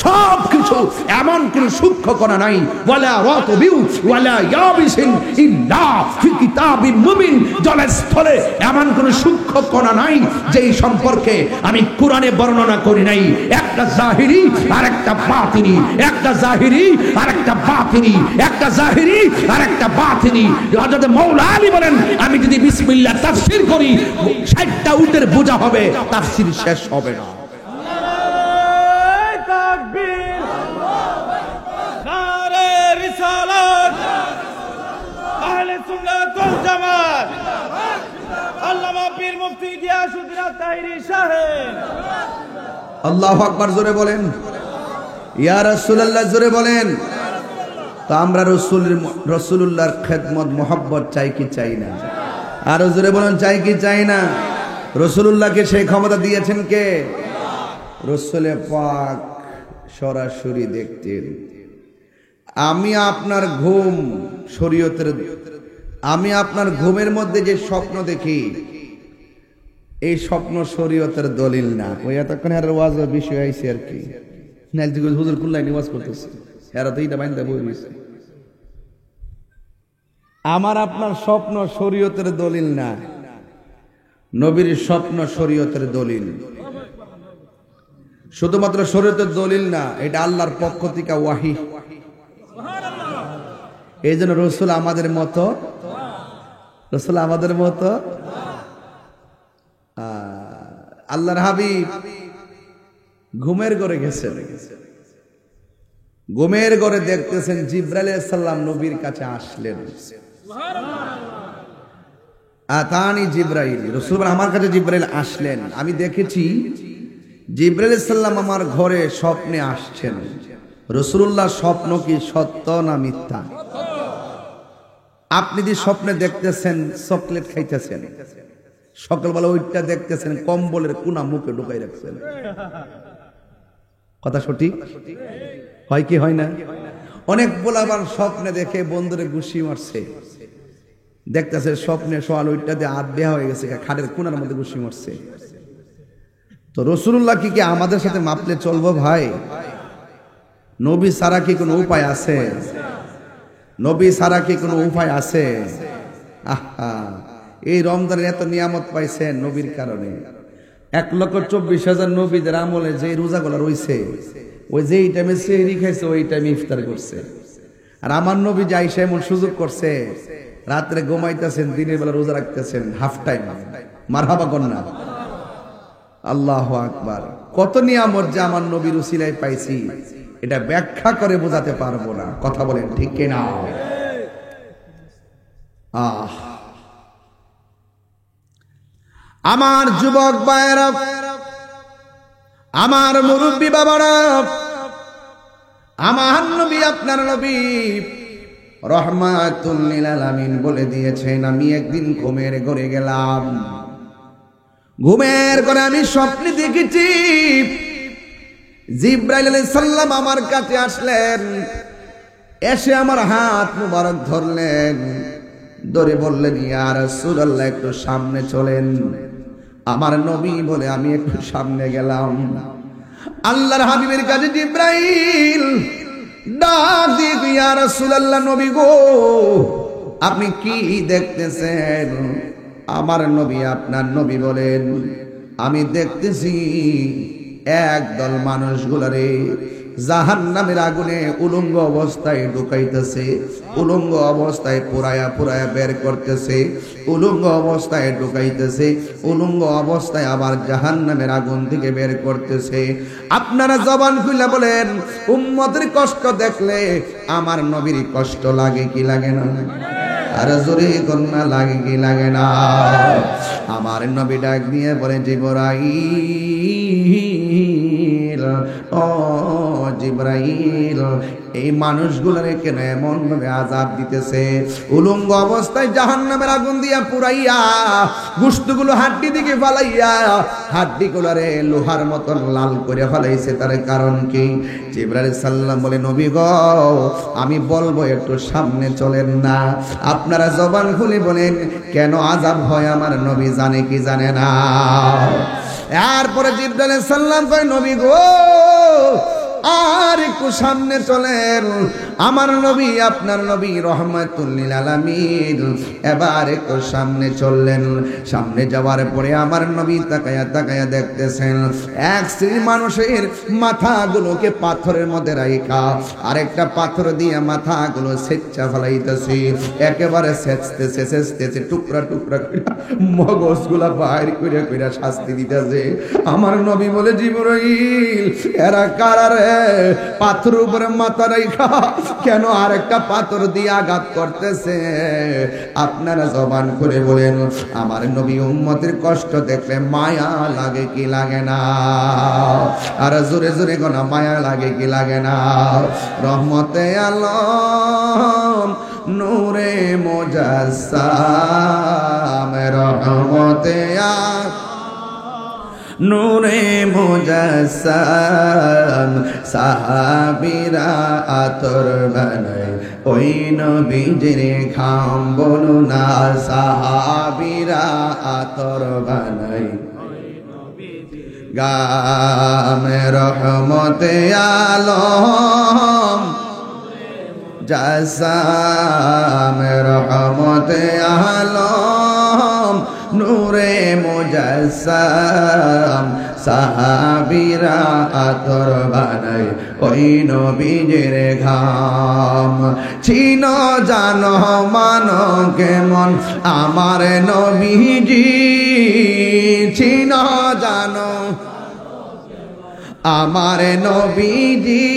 সব কিছু এমন কোন সূক্ষ্ম করা নাই। ওয়ালা রাতবিউ ওয়ালা ইয়াবিসিন ইল্লা ফি কিতাবিন মুবিন, জলস্থলে এমন কোন সূক্ষ্ম কণা নাই যেই সম্পর্কে আমি কোরআনে বর্ণনা করি নাই। একটা জাহিরি আর একটা বাতিনি, একটা জাহিরি আর একটা বাতিনি, একটা জাহিরি আর একটা বাতিনি। হযরত মাওলা আলী বলেন আমি যদি বিসমিল্লাহ তাফসীর করি 60টা উটের বোঝা হবে, তাফসীর শেষ হবে না। নারে তাকবীর, নারে রিসালাত, আহলে সুন্নাত ওয়াল জামাত, আল্লামা পীর মুফতি গিয়াসউদ্দিন আত-তাহিরি সাহেব। আল্লাহু আকবার জোরে বলেন, ইয়া রাসূলুল্লাহ জোরে বলেন। তো আমরা রাসূলুল্লাহর খেদমত মোহাব্বত চাই কি চাই না? আরো জোরে বলেন চাই কি চাই না? রাসূলুল্লাহকে সেই ক্ষমতা দিয়েছেন কে? রাসূলে পাক সরাসরি দেখতেন। আমি আপনার ঘুম শরীয়তের, আমি আপনার ঘুমের মধ্যে যে স্বপ্ন দেখি এই স্বপ্ন শরীয়তের দলিল না। ওই এতক্ষণ আর ওয়াজের বিষয় আইছে আর কি, নাইলে তুই হুজুর কুল্লাই নিওয়াজ করতেছে, এরা তো এইটা বাইন্দা বই রইছে। আমার আপনার স্বপ্ন শরীয়তের দলিল না, নবীর স্বপ্ন শরীয়তের দলিল। শুধুমাত্র শরীয়তের দলিল না, এটা আল্লাহর পক্ষ থেকে ওয়াহি। এই জন্য রাসূল আমাদের মতো, রাসূল আমাদের মতো। আল্লাহর হাবিব ঘুমের ঘরে গেছেন, ঘুমের ঘরে দেখতেছেন জিবরাইল আলাইহিস সালাম নবীর কাছে আসলেন। আতানি জিবরাইল, রাসূল আমার কাছে জিবরাইল আসলেন। আমি দেখেছি জিবরাইল আলাইহিস সালাম আমার ঘরে স্বপ্নে আসছেন। রাসূলুল্লাহ স্বপ্ন কি সত্য না মিথ্যা? আপনি যে স্বপ্নে দেখতেছেন চকলেট খাইতেছেন, সকালবেলা ওইটা দেখতেছেন কম্বলের কোনা মুখে ঢুকাই রাখছেন, কথা সঠিক হয় কি হয় না? অনেক পোলাপান স্বপ্নে দেখে বন্ধুরে ঘুষি মারছে, দেখতেছে স্বপ্নে সোয়াল ওইটাতে হাত দেয়া হয়ে গেছে, খাটের কোনার মধ্যে ঘুষি মারছে। তো রাসূলুল্লাহ কি আমাদের সাথে মাপলে চলবো ভাই? নবী ছাড়া কি কোনো উপায় আছে? নবী ছাড়া কি কোনো উপায় আছে? আহা, এই রমজানের এত নিয়ামত পাইছেন নবীর কারণে। 1,24,000 নবীদের আমলে যে রোজাগুলো রইছে, ওই যে টাইমে সেহরি খাইছে ওই টাইমে ইফতার করছে। আর আমার নবী যাই সে এমন সুযোগ করছে, রাত্রে ঘুমাইতেছেন, দিনের বেলা রোজা রাখতেছেন, হাফ টাইম। মারহাবা কন্যা, আল্লাহু আকবার। কত নিয়ামত যে আমার নবীর উসিলায় পাইছি, এটা ব্যাখ্যা করে বোঝাতে পারবো না। কথা বলেন ঠিক কিনা? আমার যুবক ভাইয়েরা, আমার মুরব্বী বাবারা, আমার নবী আপনার নবী রহমাতুল লিল আলামিন বলে দিয়েছেন, আমি একদিন ঘুমের ঘরে গেলাম, ঘুমের ঘরে আমি স্বপ্নে দেখেছি জিবরাইল আলাইহিস সালাম আমার কাছে আসলেন, এসে আমার হাত মুবারক ধরলেন, ধরে বললেন, ইয়া রাসূলুল্লাহ একটু সামনে চলেন। আমার নবী বলে আমি একটু সামনে গেলাম। আল্লাহর হাবিবের কাছে জিবরাইল ডাক দিয়ে, ইয়া রাসূলুল্লাহ, নবী গো, আপনি কি দেখতেছেন? আমার নবী আপনার নবী বলেন, আমি দেখতেছি একদল মানুষগুলারে জাহান্নামের আগুনে উলঙ্গ অবস্থায় ঢুকাইতেছে, উলঙ্গ অবস্থায় পুরায়া পুরায়া বের করতেছে, উলঙ্গ অবস্থায় ঢুকাইতেছে, উলঙ্গ অবস্থায় আবার জাহান্নামের আগুন থেকে বের করতেছে। আপনারা জবান খুলে বলেন, উম্মতের কষ্ট দেখলে আমার নবীর কষ্ট লাগে কি লাগে না? আর জোরে কন্যা লাগে কি লাগে না? আমার নবী ডাক দিয়ে বলে, জিবরাইল, ও জিবরাইল, এই মানুষগুলোরে কেন এমন ভাবে আযাব দিতেছে? উলঙ্গ অবস্থায় জাহান্নামের আগুন দিয়া পুরাইয়া গোশতগুলো হাড্ডি দিকে ফালাইয়া হাড্ডিগুলোরে লোহার মতন লাল করে ফেলাইছে, তার কারণ কি? জিবরাইল সাল্লাম বলে, নবী গো, আমি বলবো একটু সামনে চলেন না। আপনারা জবান খুলে বলেন, কেন আযাব হয় আমার নবী জানে কি জানে না? এরপরে জিবরাইল সাল্লাম কয়, নবী গো, আর একটু সামনে চলেন। আমার নবী আপনার নবী রহমাতুল লিল আলামিন এবার একটু সামনে চললেন। সামনে যাওয়ার পরে আমার নবী তাকায়া তাকায়া দেখতেছেন, এক শ্রেণীর মানুষের মাথাগুলোকে পাথরের মধ্যে রাখা আরেকটা পাথর দিয়ে মাথাগুলো সেচ্চা ফেলাইতেছে, একেবারে সেচতেছে সেচতেছে, টুকরা টুকরা করে মগজগুলা বাইর করে করে শাস্তি দিতেছে। আমার নবী বলে, জিবরাইল, এরা কারা রে? পাথর উপরে মাথা রাখা কেন আরেকটা পাথর দিয়ে আঘাত করতেছে? আপনারা জবান করে বলেন, আমার নবী উম্মতের কষ্ট দেখলে মায়া লাগে কি লাগে না? আর জোরে জোরে গোনা, মায়া লাগে কি লাগে না? রহমতে আলম নূরে মুজাসসাম, রহমতে নূরে মুজাসসাম, সাহাবীরা আতর বানায় ওই নবীজির ঘাম, বলো না, সাহাবীরা আতর বানায় গাম। রহমতে আলম জাসাম, রহমতে আলম নূরে মুজাসসাম, সাহাবীরা আতর বানায় ওই নবীজির ঘাম। চিনো জানো মানো কেমন আমার নবীজি, চিনো জানো আমার নবীজি,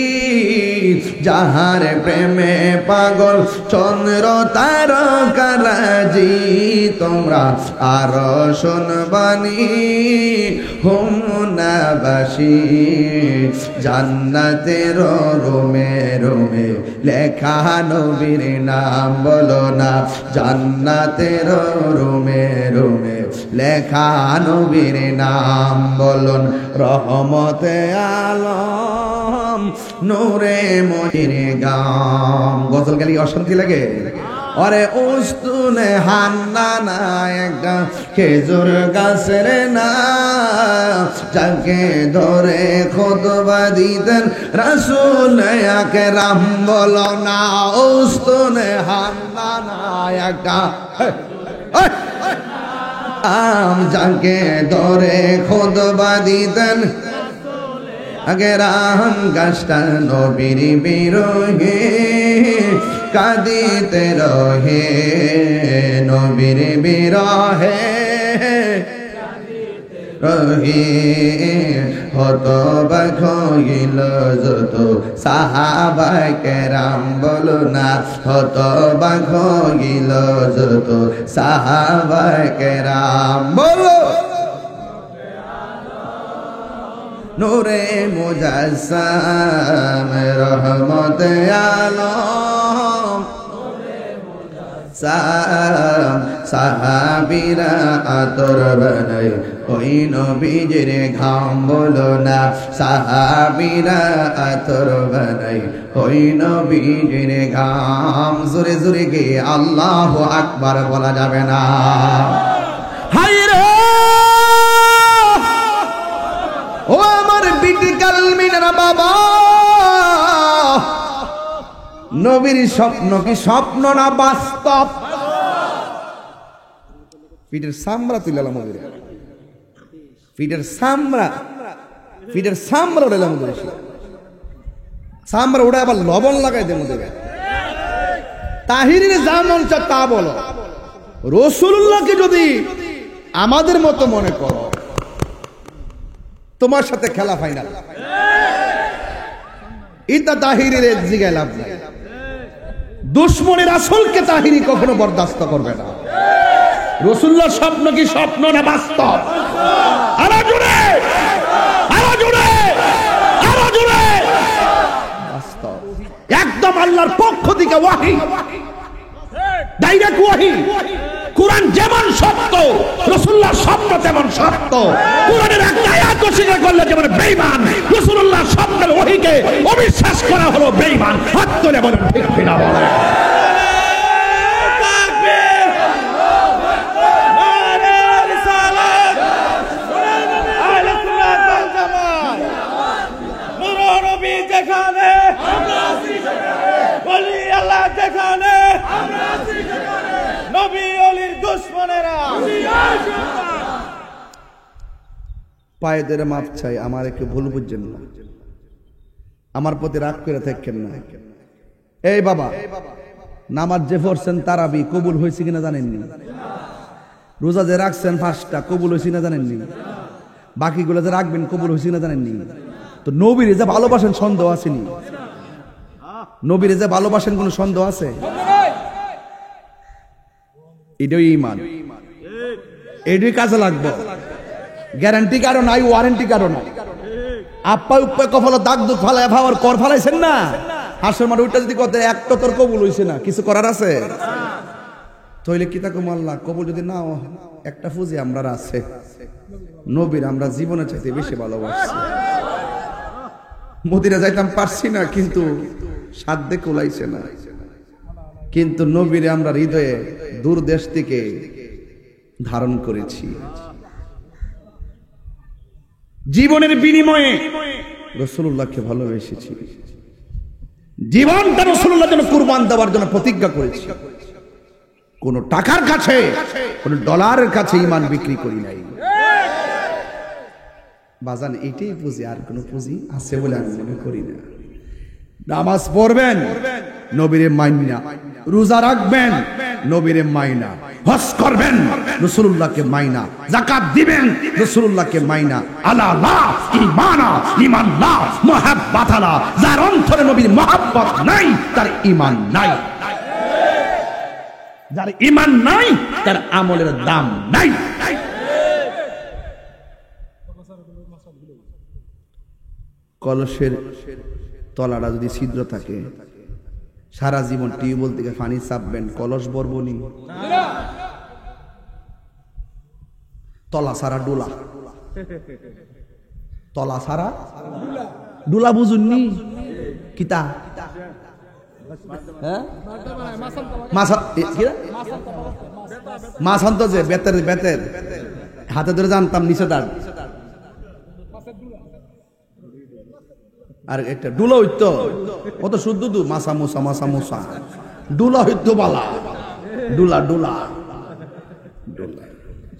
যাহার প্রেমে পাগল চন্দ্র তারকারাজি তোমরা আরো শুনবানি হুমনাবাসী জান্নাতের রোমে রোমে লেখা নবীর নাম বলো না জান্নাতের রোমে রোমে লেখা নবীর নাম বলুন রহমতে আলম নূরে মনির গাম গজল গালি অশান্তি লাগে অরে উস্তুনে হান্নানা একটা খেজুর গাছের না যাকে ধরে খুতবা দিতেন রাসূল আকরাম বলো না উস্তুনে হান্নানা একটা যাকে ধরে খুতবা দিতেন আকরাম গাছটা নবীর বিরহে কাঁদিতে রহে নবীর বিরহে রহে হতবাক হইল যত সাহাবা কেরাম বলো না হতবাক হইল যত সাহাবা কেরাম বলো নূরে মুজাসসাম রহমতে আলম সাহাবীরা আতর বানাই ওই নবীজির ঘাম বলো না সাহাবীরা আতর বানাই ওই নবীজির ঘাম জোরে জোরে গিয়ে আল্লাহু আকবার বলা যাবে না হায়রে ও আমার বিটি কালমিনা বাবা নবীর স্বপ্ন কি স্বপ্ন না বাস্তব পিঠের সামরা তুইলাম নবীর পিঠের সামরা উড়াইলাম নবীর সামরা উড়ে আবার লবণ লাগাই দেব দেবে তাহিরের যা মন চা তা বলো রাসূলুল্লাহকে যদি আমাদের মতো মনে করো তোমার সাথে খেলা ফাইনাল ইতা তাহিরের জিগায় লাভ নাই দুশ্মনের রাসূলকে তাহিরি কখনো বরদাস্ত করবে না রাসূলুল্লাহর স্বপ্ন কি স্বপ্ন না বাস্তব আরো জোরে বাস্তব একদম আল্লাহর পক্ষ থেকে ওয়াহী ডাইরেক্ট ওয়াহী কুরআন যেমন সত্য রাসূলুল্লাহর স্বপ্ন তেমন সত্য কুরআনের একটা আয়াত অস্বীকার করলে যেমন বেঈমান রাসূলুল্লাহর স্বপ্নের ওহীকে অবিশ্বাস করা হলো বেঈমান হাত তুলে বলেন ঠিক কিনা বলেন তাকবীর নারে রিসালাত আহলে সুন্নাত ওয়াল জামাত নূর নবী যেখানে আমরা আছি সেখানে ওলি আল্লাহ যেখানে আমরা আছি সেখানে নবী ওলির দুশমনেরা পায়েদের মাপ চাই আমার একটু ভুল বুঝছেন না আমার প্রতি রাগ করে থাকেন না এই বাবা নামাজ যে পড়ছেন তারাবি কবুল হয়েছে কিনা জানেননি রোজা যে রাখছেন 5টা কবুল হয়েছে না জানেননি বাকিগুলো যে রাখবেন কবুল হয়েছে না জানেননি তো নবীরে যে ভালোবাসেন সন্দেহ আসেনি নবীরে যে ভালোবাসেন কোনো সন্দেহ আছে এটাই ঈমান এটাই কাজে লাগবে গ্যারান্টি কারো নাই ওয়ারেন্টি কারো নাই আপ্পা উপ্পা কপালে দাগ দুঃখ ফালায় ভাবার কর ফালাইছেন না হাসর মার ওইটা যদি কথা একটা তোর কবুল হইছে না কিছু করার আছে তইলে কি তাকো আল্লাহ কবুল যদি না একটা ফুজি আমরা আছে নবীর আমরা জীবনে চাইতে বেশি ভালোবাসি মদিনা যাইতাম পারছি না কিন্তু সাধ্যে কোলাইছে না কিন্তু নবীরে আমরা হৃদয়ে দূর দেশ থেকে ধারণ করেছি জীবনের বিনিময়ে রাসূলুল্লাহকে ভালোবেসেছি জীবনটা রাসূলুল্লাহর জন্য কুরবান দেওয়ার জন্য প্রতিজ্ঞা করেছি কোন টাকার কাছে কোন ডলারের কাছে ঈমান বিক্রি করি নাই বাজান এটাই পুঁজি আর কোন পুঁজি আছে বলে আমি মনে করি না নামাজ পড়বেন নবীরে মাইনা রোজা রাখবেন নবীরে মাইনা হজ করবেন রাসূলুল্লাহকে মাইনা, যাকাত দিবেন রাসূলুল্লাহকে মাইনা। আলা লা ঈমানা লিমান লা মুহাব্বাত আলা, যার অন্তরে নবীর মহব্বত নাই তার ঈমান নাই, যার ঈমান নাই তার আমলের দাম নাই। কলসের তলাটা যদি ছিদ্র থাকে, সারা জীবন টিউবওয়েল থেকে পানি চাপবেন, কলস ভরবনি? তলা সারা ডোলা, তলা সারা ডোলা, বুঝুননি কিতা? মাছ আনতো যে বেতের বেতের হাতে ধরে জানতাম নিচে দাঁড়, আর একটা ডুলা হইতো কত শুদ্ধ দু মাসা মোসা মাসা মোসা, ডুলা হইতো বালা, ডুলা ডুলা ডুলা।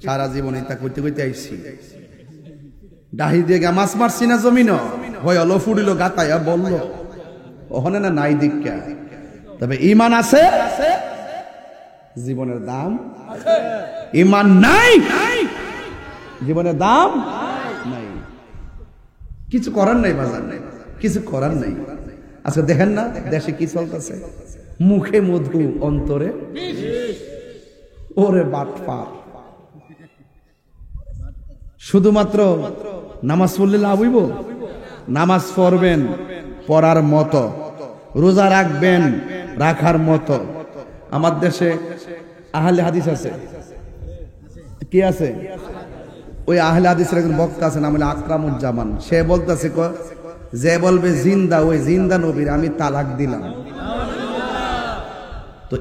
সারা জীবন এটা করতে করতে আইসি, ডাহি দিয়ে গা মাছ মারছি না জমিন, হয় অলো ফুড়িল গাতাইয়া বললো ওখানে না নাই দীক্ষা। তবে ঈমান আছে, জীবনের দাম। ঈমান নাই, জীবনের দাম নাই। কিছু করার নাই বাজার নাই, কিছু করার নাই। আজকে দেখেন না দেশে কি চলতেছে, মুখে মধু অন্তরে ওরে বাটপার। শুধুমাত্র নামাজ পড়লে লাভ হইব? নামাজ পড়বেন পড়ার মতো, রোজা রাখবেন রাখার মতো। আমার দেশে আহলে হাদিস আছে, কি আছে? ওই আহলে হাদিসের একজন বক্তা আছে, নাম হলো আকরামুজ্জামান। সে বলতেছে যে বলবে জিন্দা, ওই জিন্দা নবীর আমি তালাক দিলাম। তো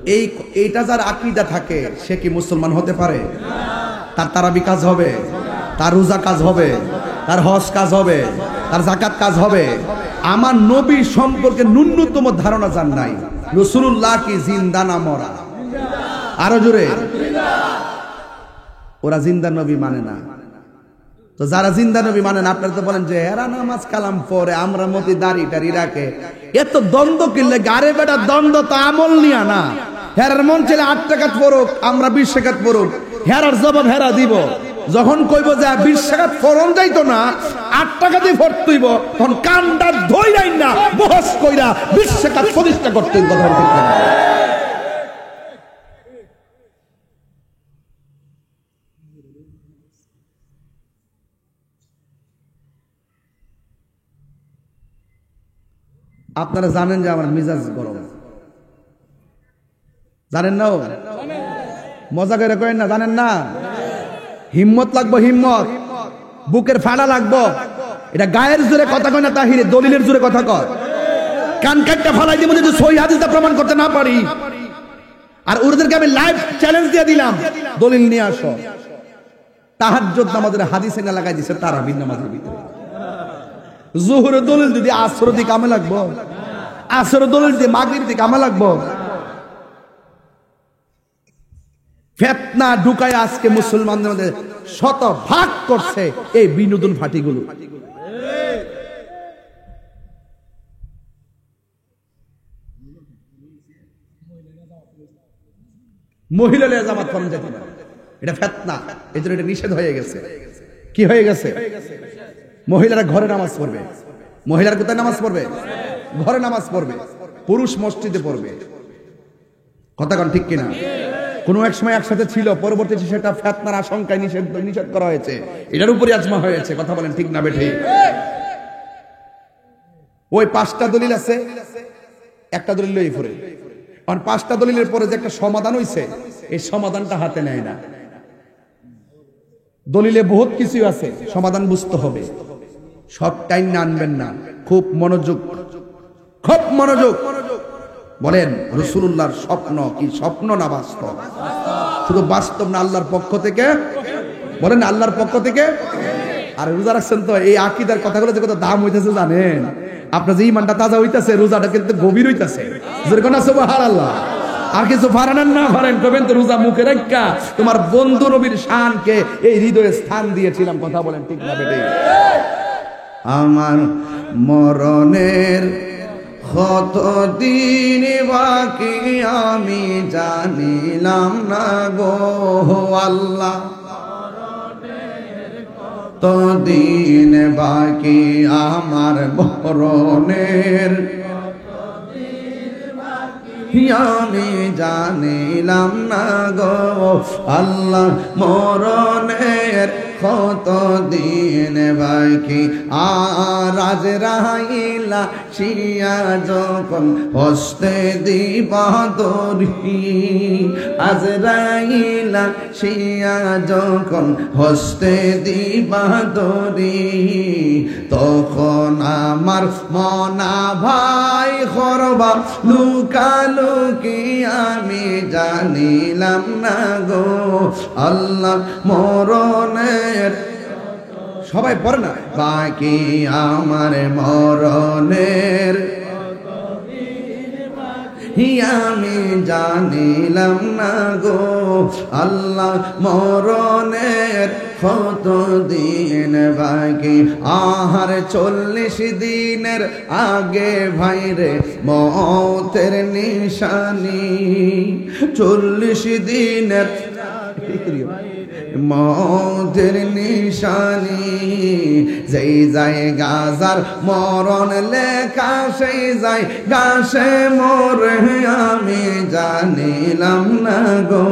এইটা যার আকীদা থাকে সে কি মুসলমান হতে পারে? তার তারাবি কাজ হবে, তার রোজা কাজ হবে, তার হজ কাজ হবে, তার যাকাত কাজ হবে। আমার নবী সম্পর্কে ন্যূনতম ধারণা জান নাই। রাসূলুল্লাহ কি জিন্দা না মরা? আরো জোরে। ওরা জিন্দা নবী মানে না। তো যারা জিন্দা নবী মানে না, আপনারা তো বলেন যে এরা নামাজ কালাম পড়ে, আমরা মতি দাড়ি টাড়ি রাখে, এত দ্বন্দ্ব কিনলে গারে বেটা দ্বন্দ্ব তো আমল নিয়া না। হেরার মন ছেলে 8 টাকাত পড়ুক, আমরা 20 টাকাত পড়ুক, হেরার জবাব হেরা দিব। যখন কইব যে 20 টাকাত ফরন যাইতো না, 8 টাকা দিয়ে ভরতেইব, তখন কানটা ধইরাই না বহস কইরা 20 টাকাত প্রতিষ্ঠা করতে কথা বলতে। আপনারা জানেন যে আমার মিজাজ গরম, জানেন না? মজা করে করেন না, জানেন না? হিম্মত লাগবো, হিম্মত, বুকের ফাড়া লাগবো। এটা গায়ের জোরে কথা কয় না, তাহিরে দলিলের জোরে কথা কয়। কান কাটটা ফালাই দিব যদি সহিহ হাদিসটা প্রমাণ করতে না পারি। আর ওদেরকে আমি লাইভ চ্যালেঞ্জ দিয়ে দিলাম, দলিল নিয়ে আসো। তাহাজ্জুদ নামাজের হাদিসে না লাগাই দিছে তারাবির নামাজের ভিতরে। জোহরের দলিল যদি আসর দিয়ে কামে লাগবো, আসর দলিল দিয়ে মাগরিব দিয়ে কামে লাগবো। ফিতনা ঢুকায় আজকে মুসলমানদের মধ্যে শত ভাগ করছে এই বিনোদন ফাটিগুলো। মহিলা জামাত ফরম যেতে না, এটা ফিতনা। এই জন্য এটা নিষেধ হয়ে গেছে। কি হয়ে গেছে? মহিলারা ঘরে নামাজ পড়বে। মহিলারা কোথায় নামাজ পড়বে? ঘরে নামাজ পড়বে। পুরুষ মসজিদে পড়বে। কথা কোন ঠিক কিনা? কোনো এক সময় একসাথে ছিল, পরবর্তীতে সেটা ফিতনার আশঙ্কায় নিষেধ করা হয়েছে। এটার উপরে আজমা হয়েছে। কথা বলেন ঠিক না বেঠিক? ওই 5টা দলিল আছে, একটা দলিল লই পড়ে। কারণ 5টা দলিলের পরে যে একটা সমাধান হইছে, এই সমাধানটা হাতে নেয় না। দলিলে বহুত কিছু আছে, সমাধান বুঝতে হবে। সব টাইম না আনবেন না, খুব মনোযোগ, খুব মনোযোগ। বলেন রাসূলুল্লাহর স্বপ্ন কি স্বপ্ন না বাস্তব? শুধু বাস্তব না, আল্লাহর পক্ষ থেকে। বলেন আল্লাহর পক্ষ থেকে। আর রোজা রাখছেন তো, এই আকীদার কথাগুলো যে কত দাম হইতেছে জানেন? আপনার যে ঈমানটা তাজা হইতাছে, রোজাটা কিন্তু গভীর হইতাছে। যেরকম না সুবহানাল্লাহ। আর কিছু ফারানান না ফারেন কবেন তো রোজা মুখে রাখা তোমার বন্ধু নবীর শানকে এই হৃদয়ে স্থান দিয়েছিলাম। কথা বলেন ঠিক না বেটে? আমার মরণের কতদিন বাকি আমি জানিলাম না গো আল্লাহ, কতদিন বাকি আমার মরণের আমি জানিলাম না গো আল্লাহ, মরণের কতদিন বাকি। আর আজরাইলা শিয়া যখন হস্তে দিবা দরি, আজরাইলা শিয়া যখন হস্তে দিবা দরি, তখন আমার মনা ভাই করবা লুকালুকি আমি জানিলাম না গো আল্লাহ, মরণের সবাই পড়ে না বাকি আমার মরণের আমি জানিলাম না গো আল্লাহ, মরণের কতদিন বাকি। আহার 40 দিনের আগে ভাইরে মতের নিশানি, 40 দিনের মতের নিশানি, যেই যায় গাজার মরণ লেখা সেই যায় গাছে মোরে আমি জানিলাম না গো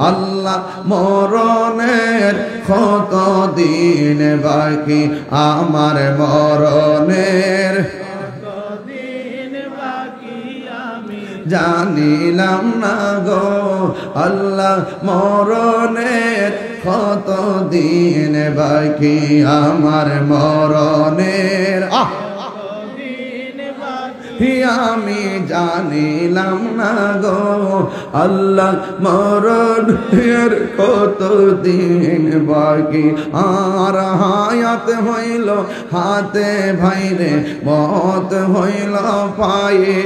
আল্লাহ, মরণের কতদিন বাকি আমার মরণের জানিলাম না গো আল্লাহ, মরণের কতদিন বাকি আমার মরণের আমি জানিলাম না গো আল্লাহ, মরণের কতদিন বাকি। আর হায়াত হইল হাতে ভাইরে মত হইল পায়ে,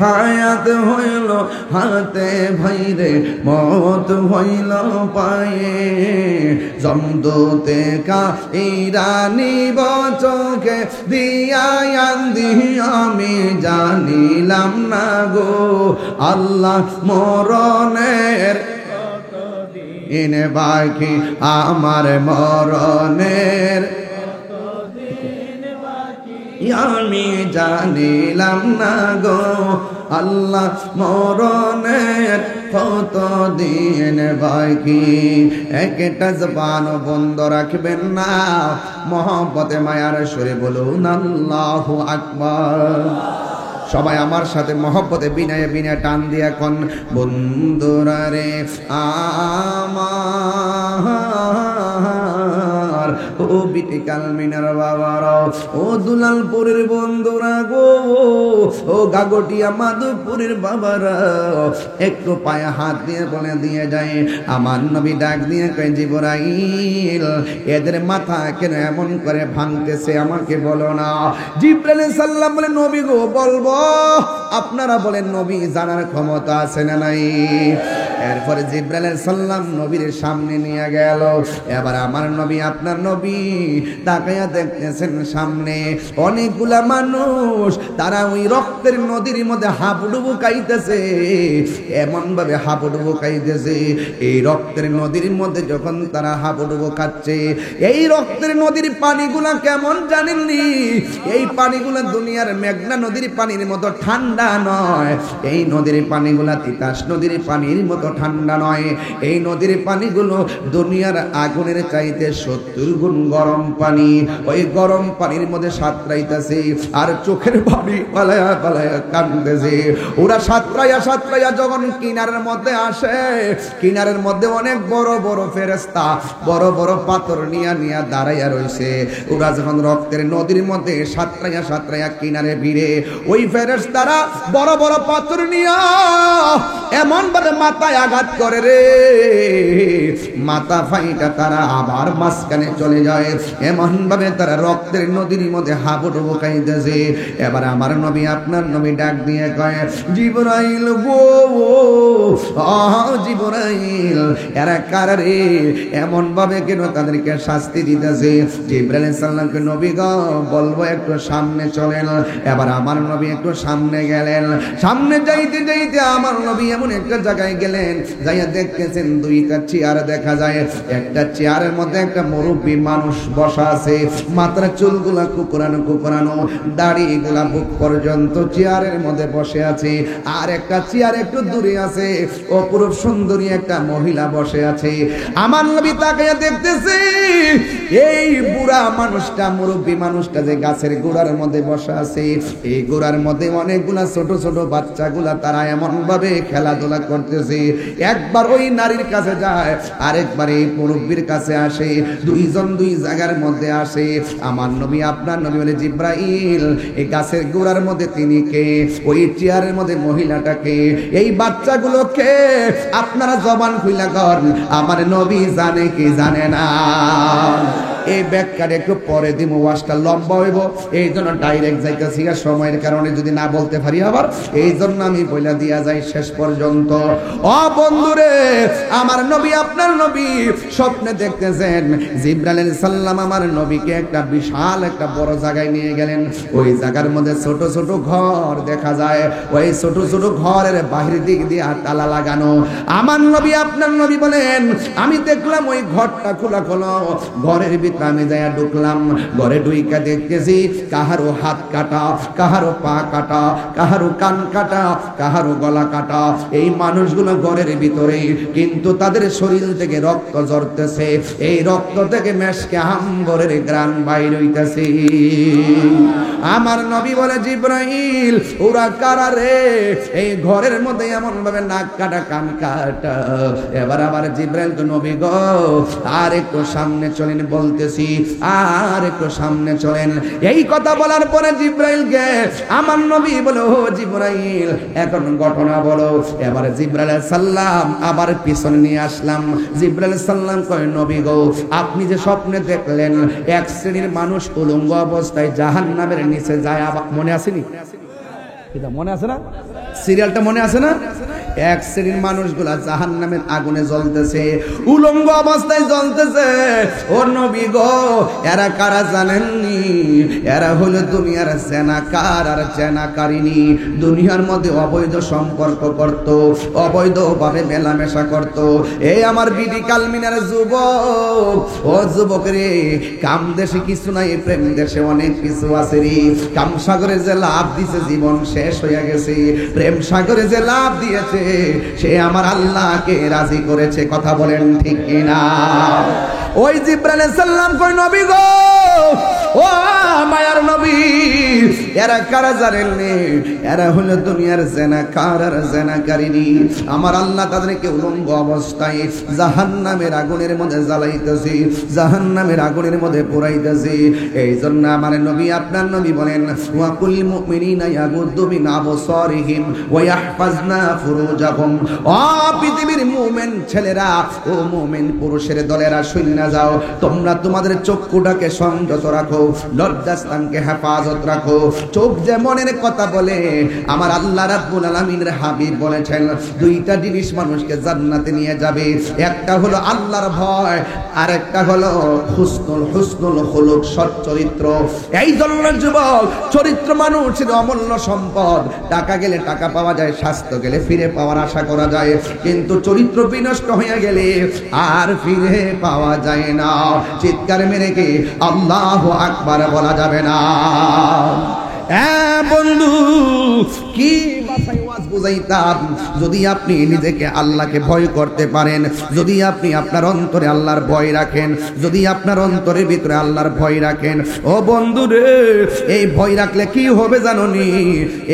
হায়াত হইল হাতে ভাইরে মত হইল পায়ে, জমদূতে কা ইরানি বচকে দিয়া আন্দি আমি জানিলাম না গো আল্লাহ, মরণের কতদিন বাকি আমার মরণের আমি জানিলাম না গো আল্লাহ, মরণের কতদিন বাকি। একটা জবান বন্ধ রাখবেন না, মহব্বতে মায়ার সুরে বলুন আল্লাহু আকবার। সবাই আমার সাথে মহব্বতে বিনয়ে বিনয়ে টান দিয়ে এখন বন্ধুরা রে আমার, ও বিটি কালমিনার বাবারা, ও দুলালপুরের বন্ধুরা গো, ও গাগটিয়া মাধবপুরের বাবারা, একটু পায়ে হাত দিয়ে বলে দিয়ে যায় আমার নবী ডাক দিয়ে কয় জিবরাইল এদের মাথা কেন এমন করে ভাঙতেছে আমাকে বলো না। জিবরাইল সাল্লাম বলে নবী গো বলবো, আপনারা বলেন নবী জানার ক্ষমতা আছে না নাই। এরপরে জিবরাইল সাল্লাম নবীর সামনে নিয়ে গেল। এবার আমার নবী আপনার নবী তাকায়া দেখতেছেন সামনে অনেকগুলা মানুষ, তারা ওই রক্তের নদীর মধ্যে হাবুডুবু খাইতেছে, এমন ভাবে হাবুডুবু খাইতেছে। এই রক্তের নদীর মধ্যে যখন তারা হাবুডুবু খাচ্ছে, এই রক্তের নদীর পানিগুলা কেমন জানেননি? এই পানিগুলা দুনিয়ার মেঘনা নদীর পানির মতো ঠান্ডা নয়, এই নদীর পানিগুলা তিতাস নদীর পানির মতো ঠান্ডা নয়, এই নদীর পানিগুলো দুনিয়ার আগুনের চাইতে 70 গুণ গরম পানি। ওই গরম পানির মধ্যে সাঁতরাইতেছে আর চোখের পানি পালায়া পালায়া কাঁদতেছে। ওরা সাঁতরাইয়া যখন কিনারের মধ্যে আসে, কিনারের মধ্যে অনেক বড় বড় ফেরেশতা বড় বড় পাথর নিয়া নিয়া দাঁড়াইয়া রইছে। ওরা যখন রক্তের নদীর মধ্যে সাঁতরাইয়া কিনারে ভিড়ে, ওই ফেরেশতারা বড় বড় পাথর নিয়া এমন ভাবে মাথায় আঘাত করে রে, মাথা ফাইটা তারা আবার মাঝখানে চলে যায়। এমন ভাবে তারা রক্তের নদীর মধ্যে হাবুডুবু খাইতেছে। এবার আমার নবী আপনার নবী ডাক দিয়ে কয়, জিবরাইল গো, জিবরাইল এরা কারা রে, এমন ভাবে কেন তাদেরকে শাস্তি দিতেছে? জিবরাইল আলাইহিস সালামকে নবী গো বলবো একটু সামনে চলেন। এবার আমার নবী একটু সামনে গেলেন। সামনে যাইতে যাইতে আমার নবী এমন একটা জায়গায় গেলেন, যাইয়া দেখতেছেন দুইটা চেয়ার দেখা যায়। একটা চেয়ারের মধ্যে একটা মুরব্বী মানুষ বসা আছে, মাথার চুলগুলা কুকুরানো কুকুরানো, দাড়িগুলা বুক পর্যন্ত চেয়ারের মধ্যে বসে আছে। আর একটা চেয়ার একটু দূরে আছে, অপরূপ সুন্দরী একটা মহিলা বসে আছে। আমার নবী তাকাইয়া দেখতেছে এই বুড়া মানুষটা, মুরব্বী মানুষটা যে গাছের গোড়ার মধ্যে বসা আছে, এই গোড়ার মধ্যে অনেকগুলা ছোট ছোট বাচ্চাগুলা তারা এমন ভাবে খেলাধুলা করতেছে। একবার ওই নারীর কাছে যায়, আরেকবার এই মুরব্বীর কাছে আসে, দুইজন দুই জায়গার মধ্যে আসে। আমার নবী আপনার নবী বলে, জিব্রাইল এই গাছের গোড়ার মধ্যে তিনি কে? ওই চেয়ারের মধ্যে মহিলাটাকে? এই বাচ্চাগুলোকে? আপনারা জবান খুইলা করেন, আমার নবী জানে কি জানে না? এই ব্যাখ্যাটা একটু পরে দিব, ওয়াজটা লম্বা হইব, এই জন্য ডাইরেক্ট যাইতেছি। আর সময়ের কারণে যদি না বলতে পারি আবার, এই জন্য আমি বইলা দিয়া যাই শেষ পর্যন্ত। ও বন্ধুরে, আমার নবী আপনার নবী স্বপ্নে দেখতেছেন জিবরাইল আলাইহিস সালাম আমার নবীকে একটা বিশাল একটা বড় জায়গায় নিয়ে গেলেন। ওই জায়গার মধ্যে ছোট ছোট ঘর দেখা যায়। ওই ছোট ছোট ঘরের বাহির দিক দিয়ে তালা লাগানো। আমার নবী আপনার নবী বলেন, আমি দেখলাম ওই ঘরটা খোলা খোলা, ঘরের ভিতরে আমি যাইয়া ঢুকলাম। ঘরে ঢুইকা দেখতেছি কাহারো হাত কাটা, কাহারো পা কাটা, কাহারো কান কাটা, কাহারো গলা কাটা। এই মানুষগুলো ঘরের ভিতরে, কিন্তু তাদের শরীর থেকে রক্ত ঝরতেছে। এই রক্ত থেকে মেশকে আম্বরের ঘ্রাণ বাইর হইতেছে। আমার নবী বলে, জিবরাইল ওরা কারা রে? এই ঘরের মধ্যে এমন ভাবে নাক কাটা, কান কাটা। এবার আবার জিবরাইল তো নবী গো আর একটু সামনে চলেন বলতেছি, আর একটু সামনে চলেন। এই কথা বলার পরে জিবরাইলকে আমার নবী বলে, ও জিবরাইল এখন ঘটনা বলো। এবার জিবরাইল আলাইহিস সালাম আবার পিছনে নিয়ে আসলাম। জিবরাইল আলাইহিস সালাম কয়, নবী গো আপনি যে স্বপ্নে দেখলেন এক শ্রেণীর মানুষ উলঙ্গ অবস্থায় জাহান্নামের নিচে যায়, মনে আসেনি? এটা মনে আছে না? সিরিয়ালটা মনে আছে না? এক শ্রেণীর মানুষগুলা জাহান্নামের আগুনে জ্বলতেছে, উলঙ্গ অবস্থায় জ্বলতেছে। ও নবী গো এরা কারা জানেননি? এরা হলো দুনিয়ার জেনাকার আর জেনাকারিনী। দুনিয়ার মধ্যে অবৈধ সম্পর্ক করত, অবৈধভাবে মেলামেশা করত। এই আমার বিডি কালমিনার যুবক, ও যুবক রে, কাম দেশে কিছু নাই, প্রেম দেশে অনেক কিছু আছে রে। কাম সাগরে যে লাভ দিছে জীবন শেষ হয়ে গেছে, প্রেম সাগরে যে লাভ দিয়েছে সে আমার আল্লাহকে রাজি করেছে। কথা বলেন ঠিক কিনা? ওই জিবরাইল আলাইহিস সালাম কই, নবী গো ও মায়ার নবী এরা কারা জানেননি? এরা হলো দুনিয়ার জেনাকার আর জেনাকারিনী। আমার আল্লাহ তাদেরকে উলঙ্গ অবস্থায় জাহান্নামের আগুনের মধ্যে জ্বালাইতেছে, জাহান্নামের আগুনের মধ্যে পোড়াইতেছে। এই জন্য আমার নবী আপনার নবী বলেন, ওয়া কুল মুমিনিনা ইয়াগুদ্দু মিন আবসারিহিম ওয়া ইয়াহফাজনা ফুরুজাহুম। ও পৃথিবীর মুমিন ছেলেরা, ও মুমিন পুরুষের দলেরা শুনে যাও, তোমরা তোমাদের চক্ষুটাকে সংযত রাখো, লজ্জাস্থানকে হেফাজত রাখো। চোখ যে মনের কথা বলে, আমার আল্লাহ রাব্বুল আলামিনের হাবিব বলেছেন দুইটা জিনিস মানুষকে জান্নাতে নিয়ে যাবে। একটা হলো আল্লাহর ভয়, আর একটা হলো হুসনুল খুলুক, সৎ চরিত্র। এই জন্য যুবক, চরিত্র মানুষের অমূল্য সম্পদ। টাকা গেলে টাকা পাওয়া যায়, স্বাস্থ্য গেলে ফিরে পাওয়ার আশা করা যায়, কিন্তু চরিত্র বিনষ্ট হয়ে গেলে আর ফিরে পাওয়া যায় না। চিৎকার মেরে কি আল্লাহু আকবার বলা যাবে না? বন্ধু কি বাসায় ওয়াজ বুঝাইতাম, যদি আপনি নিজেকে আল্লাহকে ভয় করতে পারেন, যদি আপনি আপনার অন্তরে আল্লাহর ভয় রাখেন, যদি আপনার অন্তরের ভিতরে আল্লাহর ভয় রাখেন, ও বন্ধু রে, এই ভয় রাখলে কি হবে জানোনি?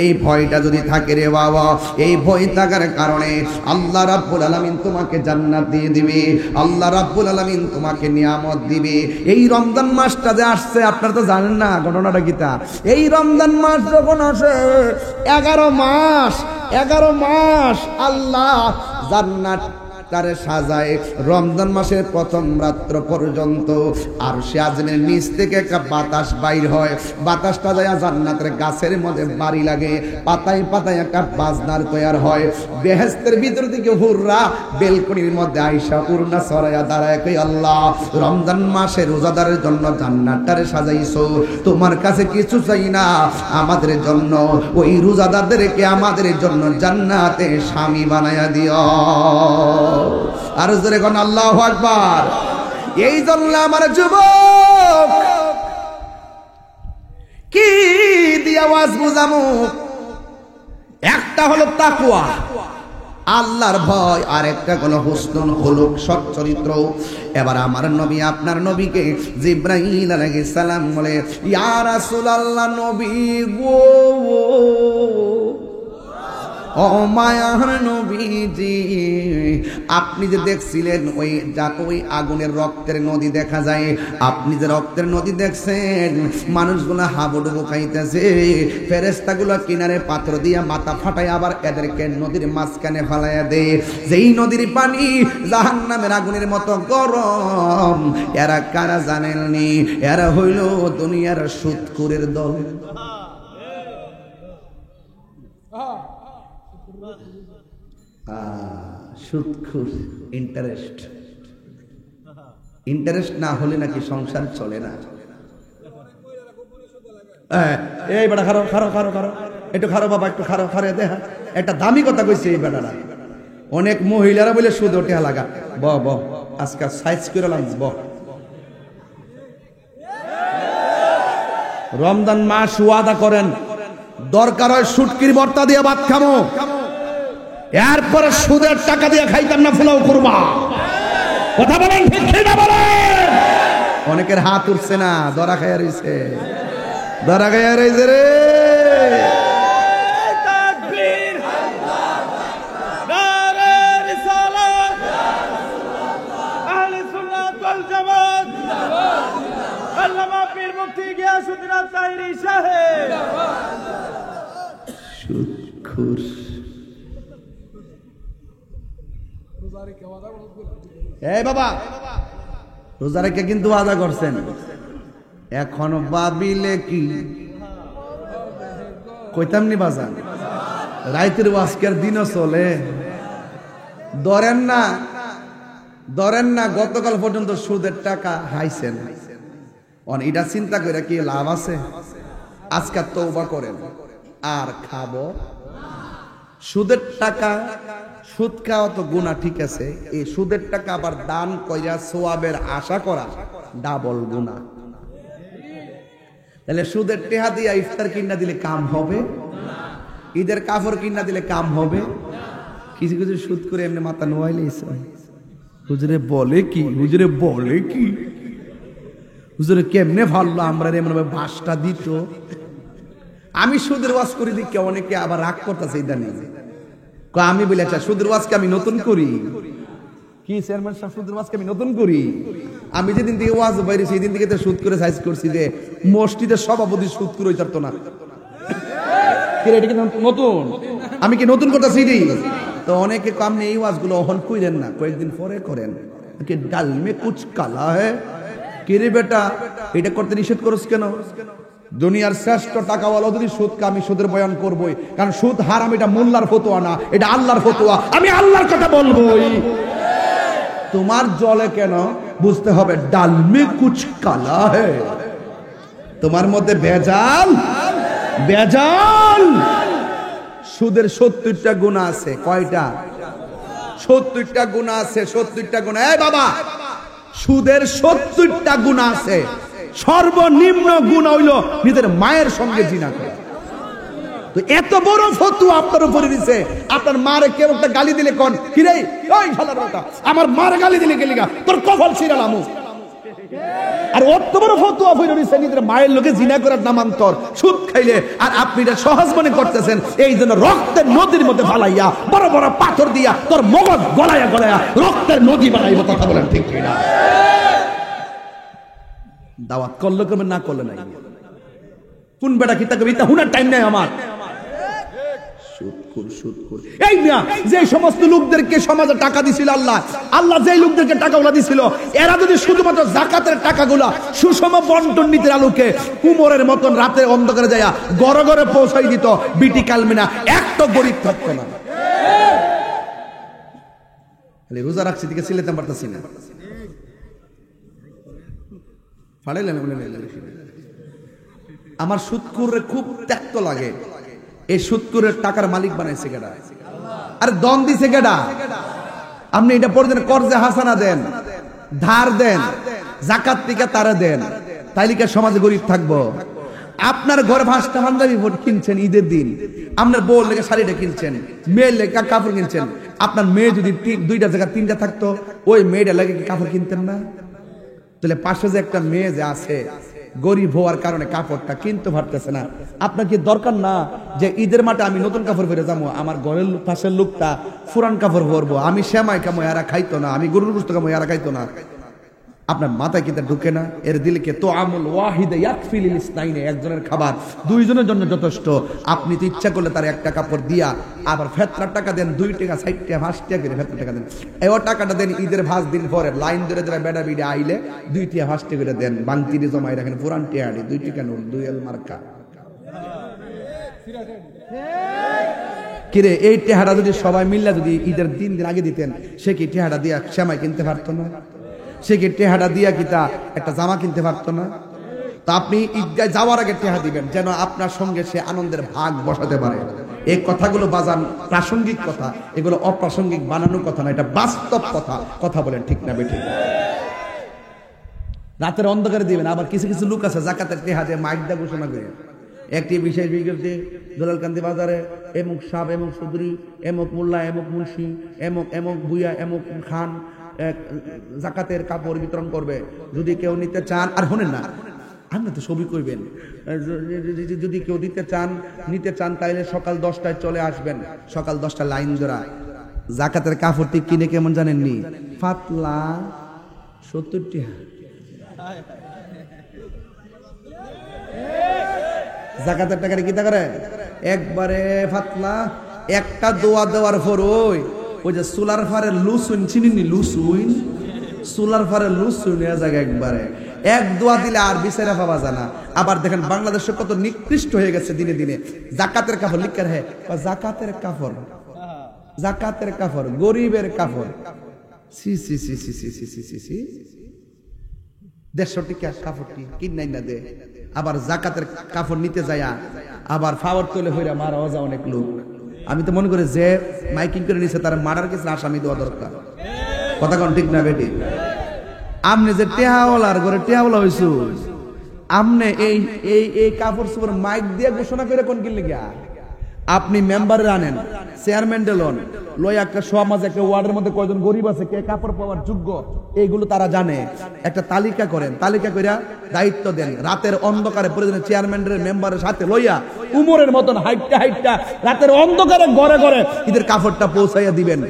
এই ভয়টা যদি থাকে রে বাবা, এই ভয় থাকার কারণে আল্লাহ রাব্বুল আলামিন তোমাকে জান্নাত দিয়ে দিবে, আল্লাহ রাব্বুল আলামিন তোমাকে নিয়ামত দিবে। এই রমজান মাসটা যে আসছে, আপনারা তো জানেন না ঘটনাটা কিটা। এই রমজান মাস যখন আসে, 11 মাস 11 মাস আল্লাহ জান্নাত তারে সাজায় রমজান মাসের প্রথম রাত্র পর্যন্ত। আর সে আজমের নিচ থেকে একটা বাতাস বাইর হয়, বাতাসটা যায় জান্নাতের গাছের মধ্যে বাড়ি লাগে, পাতায় পাতায় একটা বাজনার তৈয়ার হয়। বেহেশতের ভিতর থেকে হুররা বেলকনির মধ্যে আইসা উড়না ছড়াইয়া দাঁড়ায়, কই আল্লাহ রমজান মাসে রোজাদারের জন্য জান্নাতটারে সাজাইছো, তোমার কাছে কিছু চাই না, আমাদের জন্য ওই রোজাদারদেরকে আমাদের জন্য জান্নাতে স্বামী বানায়া দিও। আর জোরে কোন আল্লাহু আকবার। এই জন্য আমার যুবক কি দিয়ে আওয়াজ বুঝামু, একটা হলো তাকওয়া আল্লাহর ভয়, আর একটা হলো হুসনুল খুলুক সৎ চরিত্র। এবার আমার নবী আপনার নবীকে জিবরাইল আলাইহিস সালাম বলে, ইয়া রাসূলুল্লাহ নবী গো, ও মায়ার নবীজি, আপনি যে দেখছিলেন ওই আগুনের রক্তের নদী দেখা যায়, আপনি যে রক্তের নদী দেখছেন, মানুষগুলো হাবুডুবু খাইতেছে, ফেরেশতাগুলো কিনারে পাথর দিয়া মাথা ফাটায় আবার এদেরকে নদীর মাঝখানে ফালাইয়া দেয়, যেই নদীর পানি জাহান্নামের আগুনের মতো গরম। এরা কারা জানেননি? এরা হইল দুনিয়ার সুদখোরের দল। সুদখোর, ইন্টারেস্ট না হলে নাকি সংসার চলে না। এই বেটা খারো খারো খারো খারো, একটু খারো বাবা, একটু খারো খারে দেখা, একটা দামি কথা কইছে এই বেটারা। অনেক মহিলারা বলে সুদ ওঠে লাগা, ব ব আজকে সাইজ করলাম ব। রমজান মাস ওয়াদা করেন, দরকার হয় শুটকির ভর্তা দিয়ে ভাত খামো, এরপরে সুদের টাকা দিয়ে খাইতাম না, ফুলাও করবা। কথা বলেন ঠিক না বলেন? অনেকের হাত উঠছে না, ধরা খাইয়া রইছে, ধরা খাইয়া রইছে রে। তাকবীর, নারে রিসালাত, আহলে সুন্নাত ওয়াল জামাত, আল্লামা পীর মুফতি গিয়াসউদ্দিন আত-তাহিরি সাহেব। সুদখোর। এই বাবা, রোজা রেখে কিন্তু ওয়াদা করছেন, এখন ভাবিলে কি কইতাম নি বাজান, রাইতের আজকের দিনও চলে। ধরেন না গতকাল পর্যন্ত সুদের টাকা হাইছেন, এটা চিন্তা করে কি লাভ আছে? আজকে তওবা করেন আর খাবো। সুদের টাকা, সুদ খাওয়া তো গুনাহ, ঠিক আছে, এই সুদের টাকা আবার দান কইরা সওয়াবের আশা করা ডাবল গুনাহ। তাহলে সুদের টেহা দিয়া ইফতার কিনা দিলে কাম হবে? ঈদের কাপড় কিনা দিলে কাম হবে? কিছু কিছু সুদ করে এমনি মাথা নোয়াইলেছে। হুজুরে বলে কি, হুজুরে বলে কি, হুজুরে কেমনে ভাবলো আমরা এমন বাসটা দিত। আমি সুদের ওয়াজ করি দিকে অনেকে আবার রাগ করতেছে, ইদানিং আমি বলে আচ্ছা সুদের ওয়াজকে আমি নতুন করি কি চেয়ারম্যান সাহেব, সুদের ওয়াজকে আমি নতুন করি? আমি যেদিন থেকে ওয়াজ বাইরে সেই দিন থেকে তো সুদ করে সাইজ করছি যে মসজিদের সভাপতি সুদ করে হইতো না। নতুন আমি কি নতুন করতেছি? তো অনেকে কামনে এই ওয়াজগুলো অহন কইরেন না, কয়েকদিন পরে করেন। ডাল মে কুচ কালা হ্যায় কে রে বেটা, এটা করতে নিষেধ করছ কেন? দুনিয়ার শ্রেষ্ঠ টাকাওয়ালা যদি সুদকে আমি সুদের বয়ান করবই, কারণ সুদ হারাম, এটা মোল্লার ফতোয়া না, এটা আল্লাহর ফতোয়া, আমি আল্লাহর কথা বলবোই। তোমার জলে কেন বুঝতে হবে, ডাল মে কুচ কালা হ্যায়, তোমার মধ্যে ভেজাল ভেজাল। সুদের 70টা গুনাহ আছে। কয়টা? 70টা গুনাহ আছে, 70টা গুনাহ। এই বাবা, সুদের 70টা গুনাহ আছে। সর্বনিম্ন গুনাহ হইল নিজের মায়ের সঙ্গে জিনা করা। তো এত বড় ফতোয়া আপনার উপরে দিছে, আপনার মারে কেউ একটা গালি দিলে কোন কি রে, ওই শালার বেটা আমার মার গালি দিলে গেলিগা তোর কপাল ছিড়ালামু। আর অত বড় ফতোয়া হইল দিছে নিজের মায়ের লোকে জিনা করার নামান্তর সুদ খাইলে, আর আপনি এটা সহজ মনে করতেছেন। এই জন্য রক্তের নদীর মধ্যে ফালাইয়া বড় বড় পাথর দিয়া তোর মগজ গলায়া গলায়া রক্তের নদী বানাইব। কথা বলেন ঠিক কিনা? দাওয়াত করলে করবে, না করলে নাই। কোন বেটা কি তাকে হুনার টাইম নাই আমার। সুদখোর এই মিয়া যে সমস্ত লোকদেরকে সমাজে টাকা দিছিল আল্লাহ যেই লোকদেরকে টাকাগুলো দিছিল এরা যদি শুধুমাত্র যাকাতের টাকাগুলো সুষম বন্টন নীতির আলোকে উমরের মতন রাতে অন্ধকারে যায় ঘরে ঘরে পৌঁছাই দিত, বিটি কালমিনা একটা গরিব থাকতো না। রোজা রাখছি দিকে সিলেতে পারতাছি না, আমার সুদখোরে খুব ত্যাক্ত লাগে। এই সুদখোরের টাকার মালিক বানাইছে কেডা? আর দন দিছে কেডা? আপনি এটা পড়ছেন কর্জে হাসানা দেন, ধার দেন, যাকাত থেকে তারা দেন, তাইলে কি সমাজে গরিব থাকবো? আপনার ঘরে 5টা পাঞ্জাবি কিনছেন ঈদের দিন, আপনার বউর লেগে শাড়িটা কিনছেন, মেয়ের লেগে কাপড় কিনছেন। আপনার মেয়ে যদি 2টা জায়গা 3টা থাকতো, ওই মেয়েটা লেগে কি কাপড় কিনতেন না? তাহলে পাশে যে একটা মেয়ে যে আছে গরিব হওয়ার কারণে কাপড়টা কিনতে পারতেছে না, আপনার কি দরকার না যে ঈদের মাঠে আমি নতুন কাপড় পরে যাবো, আমার ঘরের পাশের লোকটা পুরান কাপড় পরবো, আমি সেমাই কামো এরা খাইতো না, আমি গরুর গোশত কামো এরা খাইতো না? আপনার মাথায় কিন্তু ঢুকে না? এর দিলে কে তো আমল ওয়াহিদে ইয়াকফিল ইসনাইনে, একজনের খাবার 2 জনের জন্য যথেষ্ট। আপনি তো ইচ্ছা করলে তার একটা কাপড় দিয়া আবার ফেতরার টাকা দেন, 2 টাকা 60 টাকা 5 টাকা করে ফেতরার টাকা দেন, এই টাকাটা দেন ঈদের 5 দিন পরে লাইন ধরে ধরে বেড়া বিড়ে আইলে 2 টাকা 5 টাকা করে দেন, বাংতিনি জমাই রাখেন, পুরান টিয়াড়ি 2 টাকা নোট 2 এল মার্কা। কিরে এই টেহারা যদি সবাই মিল্লা যদি ঈদের 3 দিন আগে দিতেন, সে কি টেহারা দিয়া সেমাই কিনতে পারতো না? সে কি টেহাটা দিয়া কিতা একটা জামা কিনতে পারতো না? তা আপনি ঈদগায় যাওয়ার আগে টেহা দিবেন, যেন আপনার সঙ্গে সে আনন্দের ভাগ বসাতে পারে। এই কথাগুলো বাজান প্রাসঙ্গিক কথা, এগুলো অপ্রাসঙ্গিক বানানো কথা না, এটা বাস্তব কথা। কথা বলেন ঠিক না বেঠিক? রাতের অন্ধকারে দিবেন। আবার কিছু কিছু লোক আছে যাকাতের টেহা দিয়ে মাইক দিয়ে ঘোষণা করে, একটি বিশেষ বিজ্ঞপ্তি দোলালকান্দি বাজারে এমুক সাহ, এমুক চৌধুরী, এমুক মোল্লা, এমুক মুন্সি, এমুক এমুক ভুইয়া, এমুক খান যাকাতের কাপড় বিতরণ করবে, যদি কেউ নিতে চান। আর শোনেন না, আপনি তো ছবি করবেন, যদি কেউ নিতে চান তাইলে সকাল 10টায় চলে আসবেন। সকাল 10টা লাইন ধরা। যাকাতের কাপড়টি কিনে কেমন জানেননি? পাতলা 70 টাকা। যাকাতের টাকাটা কি করে? একবারে পাতলা। একটা দোয়া দেওয়ার পর ওই যে সোলার ফারের লুসুইন চিনিনি, লুসুইন সোলার ফারের লুসুইন জায়গা একবারে এক দোয়া দিলে আর বিচারা পাওয়া যায় না। আবার দেখেন বাংলাদেশে কত নিকৃষ্ট হয়ে গেছে দিনে দিনে। জাকাতের কাপড় লিখার হ্যাঁ জাকাতের কাপড়, জাকাতের কাপড়, গরিবের কাপড়। সি সি সি সি সি সি সি সি সি 150 টাকা কাপড়টি কিনাই না দে। আবার জাকাতের কাপড় নিতে যায় আবার ফাওয়ার তোলে হইরা মারাও যায় অনেক লোক। আমি তো মনে করি যে মাইকিং করে নিছে তার মার্ডার কেসে আসামি দেওয়া দরকার। কথা কোন ঠিক না বেটি? আমনে যে টেহাওয়ালার ঘরে টেহাওয়ালা হইছু, আমনে এই কাপড় চোপড় মাইক দিয়ে ঘোষণা করে কোন কি লিগা? আপনি মেম্বারে আনেন, চেয়ারম্যান লন, লই একটা সমাজ একটা ওয়ার্ডের মধ্যে কয়জন গরিব আছে, কে কাপড় পাওয়ার যোগ্য, এইগুলো তারা জানে। একটা তালিকা করেন, তালিকা কইরা দায়িত্ব দেন। রাতের অন্ধকারে প্রয়োজনে চেয়ারম্যানের মেম্বারের সাথে লইয়া উমরের মতন হাইটটা হাইটটা রাতের অন্ধকারে ঘরে ঘরে ঈদের কাপড়টা পৌঁছাইয়া দিবেন।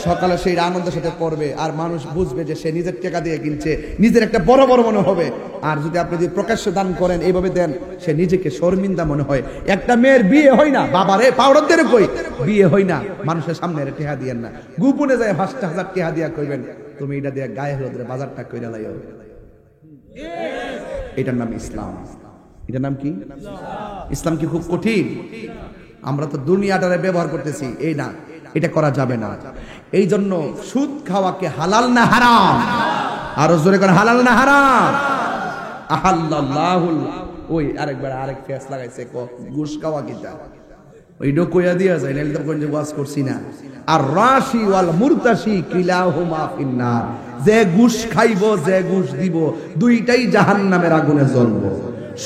সকালে সেই আনন্দের সাথে পড়বে আর মানুষ বুঝবে যে সে নিজের টাকা দিয়ে কিনছে, নিজের একটা বড় বড় মনে হবে। আর যদি আপনি যদি প্রকাশ্য দান করেন, এইভাবে দেন, সে নিজেকে শর্মিন্দা মনে হয়। একটা মেয়ের বিয়ে হয় না, বাবারে পাউডারদের কই বিয়ে হয় না, মানুষের সামনে টেহা দিয়েন না, গোপনে যায় 5,000 টেহা দিয়া কইবেন তুমি এটা দিয়া গায়ে হলুদের বাজারটা কইরা লাইও। এটার নাম ইসলাম। এটার নাম কি? ইসলাম কি খুব কঠিন? আমরা তো দুনিয়াটারে ব্যবহার করতেছি, এই না, এটা করা যাবে না। এই জন্য সুদ খাওয়াকে হালাল না হারাম? আরো জোরে করে হালাল না হারাম? আহাল্লাহুল ওই আরেকবার আরেক ফেস লাগাইছে ঘুষ খাওয়া কিটা ওইটা কইয়া দিয়া যায় না, কোন যে ওয়াজ করছি না। আর রাশি ওয়াল মুরতাশি কিলাহুমা ফিন্নার, যে ঘুষ খাইবো যে ঘুষ দিব দুইটাই জাহান্নামের আগুনে জ্বলবো।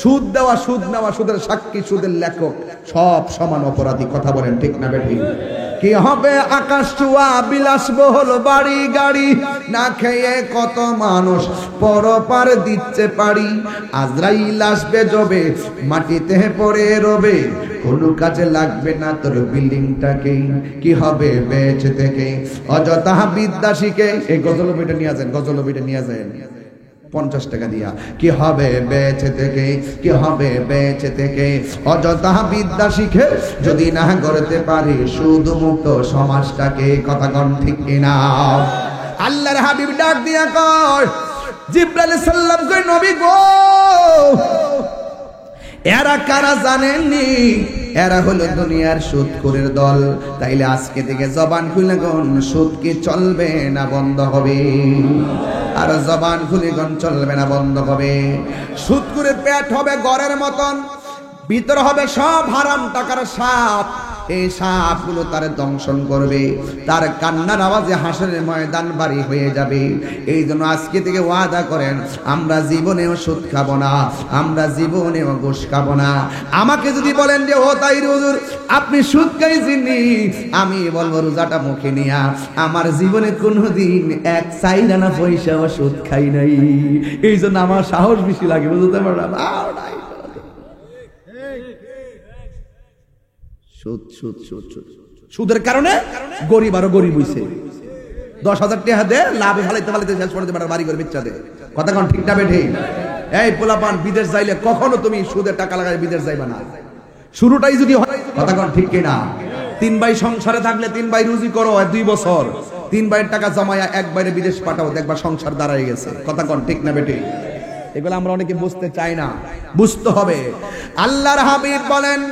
সুদ দেওয়া, সুদ নেওয়া, সুদের সাক্ষী, সুদের লেখক সব সমান অপরাধী। কথা বলেন ঠিক না বেঠিক? কি হবে আকাশ ছোঁয়া বিলাসবহুল বাড়ি গাড়ি, না খেয়ে কত মানুষ পরপার দিচ্ছে পাড়ি। আজরাইল আসবে জবে মাটিতে পড়ে রবে, কোনো কাজে লাগবে না তোর বিল্ডিংটাকে। কি হবে বেঁচে থেকে অযথা বিদ্যা শিখে। এই গজলবিটা নিয়ে যান, গজলবিটা নিয়ে যান। 50 টাকা দিয়া কি হবে বেঁচে থেকে, কি হবে বেঁচে থেকে? অযথা বিদ্যা শিখে যদি না করতে পারি সুদ মুক্ত সমাজটাকে, কথা কোন ঠিক কিনা? আল্লাহর হাবিব ডাক দিয়া কয়, জিবরাইল সাল্লাম কই নবী গো, এরা কারা জানেননি? এরা হলো দুনিয়ার সুদখোরের দল। তাইলে আজকে থেকে জবান খুলে কোন সুদ কি চলবে না বন্ধ হবে? আর জবান খুলে কোন চলবে না বন্ধ হবে? সুদখোরের পেট হবে গড়ের মতন, ভিতর হবে সব হারাম টাকার সাপ। এই সাপগুলো তার দংশন করবে, তার কান্নার আওয়াজে হাসরের ময়দান বাড়ি হয়ে যাবে। এই জন্য আজকে থেকে ওয়াদা করেন, আমরা জীবনেও সুদ খাবো না, আমরা জীবনেও ঘুষ খাবো না। আমাকে যদি বলেন যে ও তাই হুজুর আপনি সুদ খাইছেননি, আমি বলবো রোজাটা মুখে নিয়া আমার জীবনে কোনোদিন এক চাইনা পয়সাও সুদ খাই নাই। এই জন্য আমার সাহস বেশি লাগে, বুঝতে পারলাম? সুদের কারণে গরিব আরো গরিব হইছে। 10,000 টাকা দে, লাভে ফালাইতে ফালাইতে শেষ করে দেবে, বাড়ি করে বিচ্ছা দে। কথা কোন ঠিক না বেঠে? এই পোলাপান বিদেশ যাইলে কখনো তুমি সুদের টাকা লাগাই বিদেশ যাইবা না। শুরুটাই যদি হয়, কথা কোন ঠিক কিনা? 3 ভাই সংসারে থাকলে 3 ভাই রুজি করো 2 বছর, 3 ভাইয়ের টাকা জমায়া এক বাইরে বিদেশ পাঠাও, দেখবা সংসার দাঁড়ায় গেছে। কথা কোন ঠিক না বেঠে? এগুলো আমরা অনেকে বুঝতে চাই না, বুঝতে হবে। আল্লাহর হাবিব বলেন,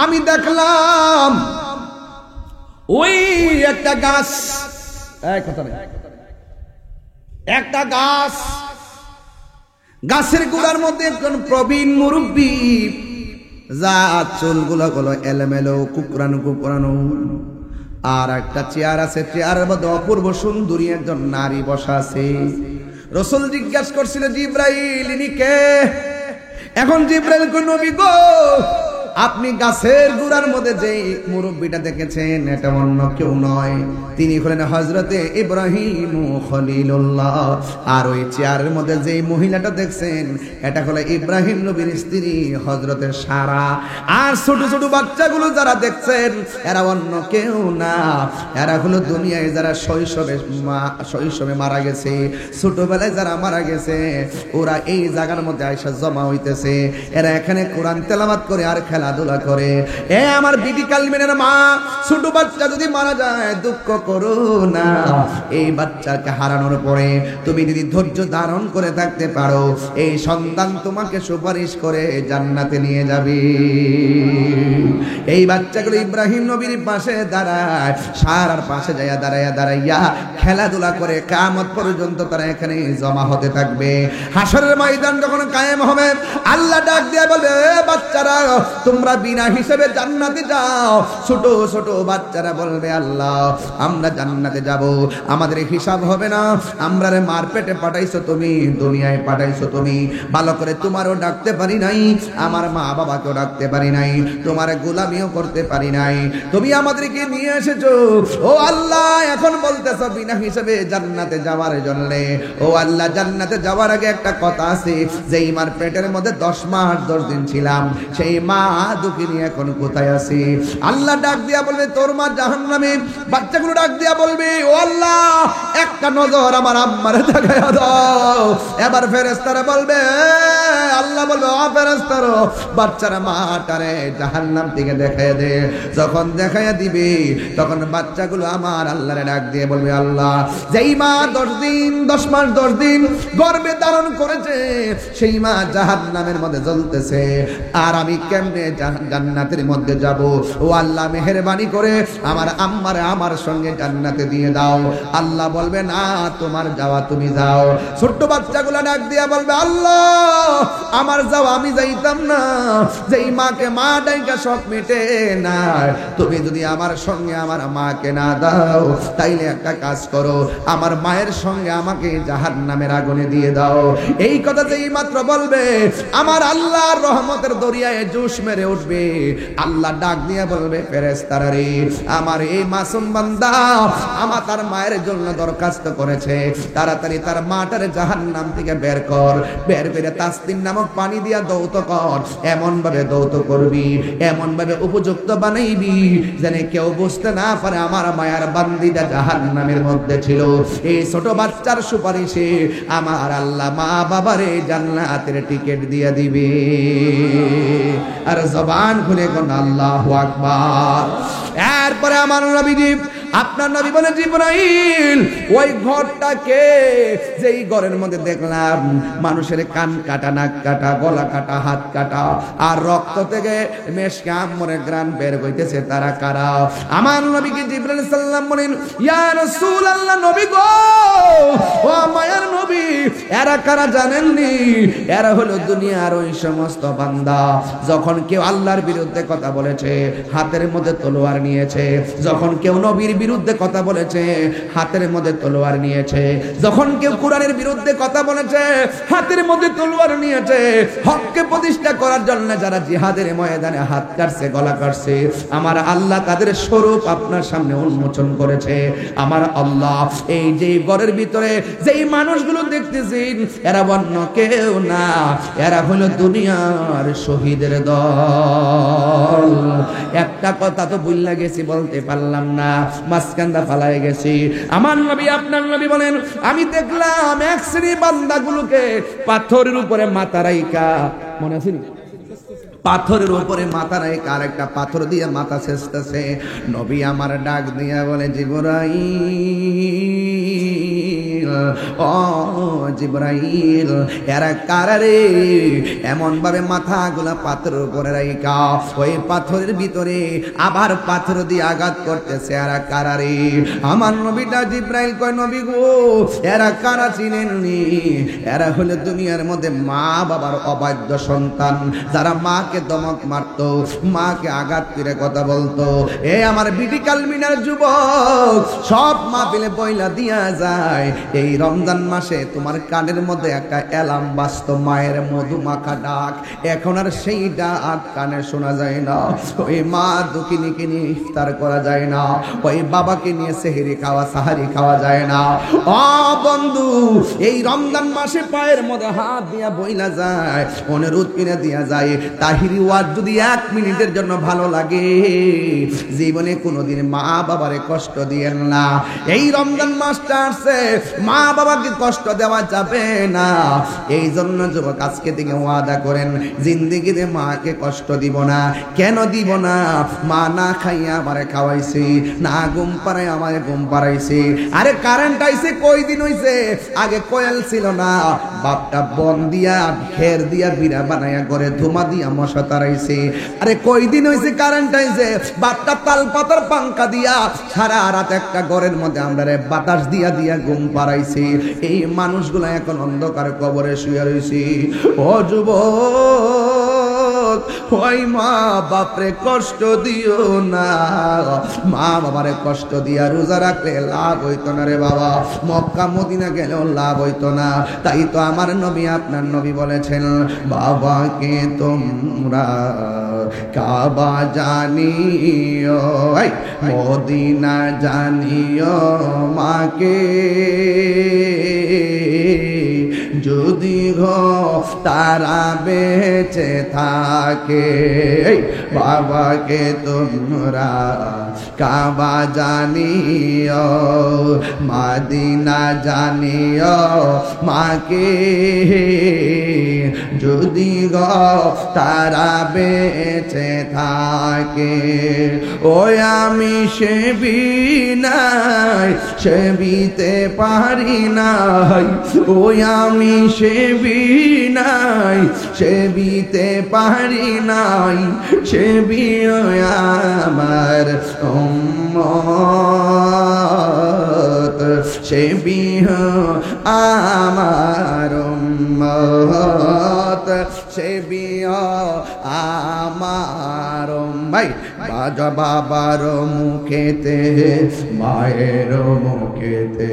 আমি দেখলাম ওই একটা গাছ, একটা গাছ, গাছের গোড়ার মধ্যে একজন প্রবীণ মুরব্বী, যা চুলগুলো গুলো এলোমেলো কুকরানো কুকরানো, আর একটা চেয়ার আছে, চেয়ারের মধ্যে অপূর্ব সুন্দরী একজন নারী বসা আছে। রাসূল জিজ্ঞাসা করছিল, জিব্রাইল ইনি কে? এখন জিব্রাইল কই, নবী গো আপনি গাছের গোড়ার মধ্যে যে মুরব্বীটা দেখেছেন এটা অন্য কেউ নয়, তিনি হলেন হযরতে ইব্রাহিম খলিলুল্লাহ। আর ওই চেয়ারের মধ্যে যে মহিলাটা দেখছেন এটা হলো ইব্রাহিম নবীর স্ত্রী হযরতে সারা। আর ছোট ছোট বাচ্চাগুলো যারা দেখছেন এরা অন্য কেউ না, এরা হলো দুনিয়ায় যারা শৈশবে মারা গেছে, ছোটবেলায় যারা মারা গেছে, ওরা এই জায়গার মধ্যে আইসা জমা হইতেছে। এরা এখানে কোরআন তেলাওয়াত করে আর খেলাধুলা করে। এ আমার বিবি কালমিনের মা, ছোট বাচ্চা যদি মারা যায় দুঃখ করো না। এই বাচ্চাকে হারানোর পরে তুমি যদি ধৈর্য ধারণ করে থাকতে পারো, এই সন্তান তোমাকে সুপারিশ করে জান্নাতে নিয়ে যাবে। এই বাচ্চাগুলো ইব্রাহিম নবীর পাশে দাঁড়ায়, সারার পাশে যাইয়া দাঁড়াইয়া খেলাধুলা করে কিয়ামত পর্যন্ত তারা এখানে জমা হতে থাকবে। হাসরের ময়দান যখন কায়েম হবে, আল্লাহ ডাক দিয়ে বলবে, বাচ্চারা তোমরা বিনা হিসেবে জান্নাতে যাও। ছোট ছোট বাচ্চারা বলবে, আল্লাহ আমরা জান্নাতে যাব, আমাদের হিসাব হবে না, আমরা রে মার পেটে পাঠাইছো তুমি, দুনিয়ায় পাঠাইছো তুমি, ভালো করে তোমারও ডাকতে পারি নাই, আমার মা বাবাকেও ডাকতে পারি নাই, তোমার গোলামিও করতে পারি নাই, তুমি আমাদেরকে নিয়ে এসেছো। ও আল্লাহ এখন বলতেছো বিনা হিসেবে জান্নাতে যাওয়ার জন্য। ও আল্লাহ জান্নাতে যাওয়ার আগে একটা কথা আছে, যেই মার পেটের মধ্যে 10 মাস 10 দিন ছিলাম, সেই মা দুঃখিনী এখন কোথায় আছে? আল্লাহ ডাক দিয়া বলবে, তোর মা জাহান্নামে। বাচ্চাগুলো ডাক দিয়া বলবে, ও আল্লাহ একটা নজর আমার আম্মারে দেখায়া দাও। এবার ফেরেশতারা বলবে, আল্লাহ বলবে, ও ফেরেশতারা বাচ্চারা মাটারে জাহান্নাম থেকে দেখায়া দে। যখন দেখায়া দিবে তখন বাচ্চাগুলো আমার আল্লাহরে ডাক দিয়ে বলবে, আল্লাহ যেই মা 10 দিন 10 মাস 10 দিন গর্ভে ধারণ করেছে সেই মা জাহান্নামের মধ্যে জ্বলতেছে, আর আমি কেমনে জান্নাতের মধ্যে যাব? ও আল্লাহ মেহেরবানি করে আমার আম্মারে আমার সঙ্গে জান্নাতে দিয়ে দাও। আল্লাহ বলবে, না তোমার যাওয়া তুমি যাও। ছোট্ট বাচ্চাগুলো ডাক দিয়া বলবে, আল্লাহ আমার যাওয়া আমি যাইতাম না, যেই মাকে মা ডাইকা সব মিটে না, তুমি যদি আমার সঙ্গে আমার মাকে না দাও তাইলে একটা কাজ করো, আমার মায়ের সঙ্গে আমাকে জাহান্নামের আগুনে দিয়ে দাও। এই কথা যেই মাত্র বলবে, আমার আল্লাহর রহমতের দরিয়ায় জোশ মেরে সেরে উঠবে, আল্লাহ ডাক দিয়ে বলবে ফেরেশতারা রে, আমার এই মাসুম বান্দা আমার তার মায়ের জন্য দরখাস্ত করেছে, তাড়াতাড়ি তার মাটার জাহান্নাম থেকে বের কর, বের করে তাসনিম নামক পানি দিয়া দৌত কর, এমন ভাবে দৌত করবি, এমন ভাবে উপযুক্ত বানাইবি যেন কেউ বুঝতে না পারে আমার মায়ার বান্দিটা জাহান্নামের মধ্যে ছিল। এই ছোট বাচ্চার সুপারিশে আমার আল্লাহ মা বাবারে জান্নাতের টিকিট দিয়ে দিবে। আর জবান খুলে কোন আল্লাহু আকবার। এরপরে আমার নবীজি, আপনার নবী বলে জিবরাইল, ওই ঘরটাকে যেই ঘরের মধ্যে দেখলাম মানুষের কান কাটা, নাক কাটা, গলা কাটা, হাত কাটা, আর রক্ত থেকে মেশকে আমরে গ্রান বের হইতেছে, তারা কারা? আমার নবীকে জিবরাইল সাল্লাম বলেন, ইয়া রাসূলুল্লাহ, নবী গো, ও মায়ার নবী, এরা কারা জানেননি? এরা হলো দুনিয়ার ওই সমস্ত বান্দা যখন কেউ আল্লাহর বিরুদ্ধে কথা বলেছে হাতের মধ্যে তলোয়ার নিয়েছে, যখন কেউ নবীর বিরুদ্ধে কথা বলেছে হাতের মধ্যে তলোয়ার নিয়েছে, যখন কেউ কোরআনের বিরুদ্ধে কথা বলেছে হাতের মধ্যে তলোয়ার নিয়েছে, হককে প্রতিষ্ঠা করার জন্য যারা জিহাদের ময়দানে হাত কাটছে, গলা কাটছে, আমার আল্লাহ তাদের স্বরূপ আপনার সামনে উন্মোচন করেছে। আমার আল্লাহ এই যে ঘরের ভিতরে যেই মানুষগুলো দেখতেছেন এরা অন্য কেউ না, এরা হলো দুনিয়ার শহীদের দল। একটা কথা তো ভুল গেছি, বলতে পারলাম না, মাঝখানটা ফালাই গেছি। আমার নবী, আপনার নবী বলেন, আমি দেখলাম এক শ্রেণী বান্দাগুলোকে পাথরের উপরে মাথা রাইখা, মনে আছে নি? পাথরের উপরে মাথা রাইখা আরেকটা পাথর দিয়ে মাথা ছেঁচতেছে। নবী আমার ডাক দিয়া বলে, জিবরাইল, ও জিবরাইল, এরা কারা রে? এমন ভাবে মাথাগুলা পাথরের উপরে রাইখা ওই পাথরের ভিতরে আবার পাথর দিয়ে আঘাত করতেছে, এরা কারা রে? আমার নবীটা জিবরাইল কয়, নবী গো, এরা কারা চিনেননি? এরা হলো দুনিয়ার মধ্যে মা বাবার অবাধ্য সন্তান, যারা মাকে দমক মারতো, মাকে আঘাত করে কথা বলতো। এ আমার বিটি কালমিনার যুবক, সব মাহফিলে পয়লা দিয়া যায়, এই রমজান মাসে তোমার কানের মধ্যে একটা অ্যালার্ম বাজতো, মায়ের মধু মাখা ডাক, এখন আর সেই ডাক কানে শোনা যায় না। ওই মা দুঃখিনীকে নিয়ে ইফতার করা যায় না, ওই বাবাকে নিয়ে সেহরি খাওয়া, সাহারি খাওয়া যায় না। ও বন্ধু, এই রমজান মাসে পায়ের মধ্যে হাত দিয়া বইলা যায়, অনুরোধ কিনে দিয়া যায়, তাহিরি ওয়াজ যদি 1 মিনিটের জন্য ভালো লাগে, জীবনে কোনোদিন মা বাবারে কষ্ট দিয়েন না। এই রমজান মাসটা আসছে, মা বাবাকে কষ্ট দেওয়া যাবে না। এই জন্য যুবক আজকে থেকে ওয়াদা করেন, জিন্দেগিতে মাকে কষ্ট দিব না। কেন দিব না? মা না খাইয়া আমারে খাওয়াইছে, না ঘুম পাড়ায় আমারে ঘুম পাড়াইছে। আরে কারেন্ট আইছে কয়দিন হইছে, আগে কোয়েল ছিল না, বাপটা বন দিয়া ঘের দিয়া বিড়া বানাইয়া করে ধুমা দিয়া মশা তাড়াইছে। আরে কয়দিন হইছে কারেন্ট আইছে, বাপটা তাল পাতার পাঙ্খা দিয়া সারা রাত একটা ঘরের মধ্যে আমরা বাতাস দিয়া দিয়া ঘুম পাড়াইছে। এই মানুষগুলা এখন অন্ধকার কবরে শুয়ে রয়েছে। ও যুবক, ওই মা বাপরে কষ্ট দিও না, মা বাবারে কষ্ট দিয়া রোজা রাখলে লাভ হইতো না রে বাবা, মক্কা মদিনা গেলেও লাভ হইতো না। তাই তো আমার নবী, আপনার নবী বলেছেন, বাবাকে তোমরা কাবা জানিও, মদিনা জানিও, মাকে যদি গো তারা বেঁচে থাকে। বাবাকে তোমরা কাবা জানিও, মদিনা জানিও, মাকে যদি গো তারা বেঁচে থাকে। ওই আমি সেবি নাই, সেবিতে পারি নাই, ওই আমি সেবি নাই, সেবিতে পারি নাই, সেবি আমার উম্মত, সেবি আমার উম্মত, সেবি আমার ভাই। আজ বাবার মুখেতে মায়ের মুখেতে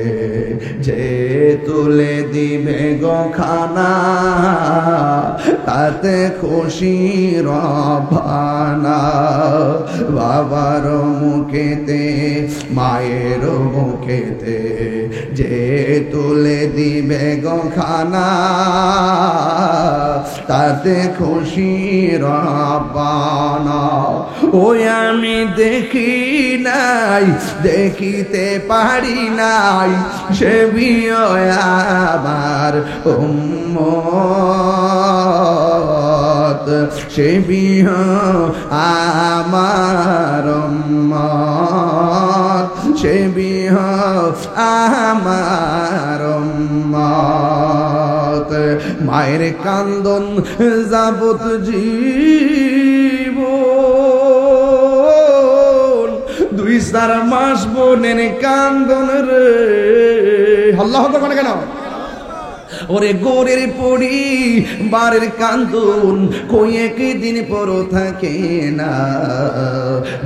যে তুলে দিবে গো খানা তাতে খুশি রবানা বাবার মুখেতে মায়ের মুখেতে যে তুলে দিবে গো খানা তাতে খুশি রবানা ওই আমি দেখি নাই দেখিতে পারি নাই সে আমার উম্মত সে আমার উম্মত সে আমার উম্মত মায়ের কান্দন যাবত জীবন 2-4 মাস বোনের কান্দন রে আল্লাহ করে কেন ওরে গোরের পড়ি বারের কান্দন কই একদিন পর থাকে না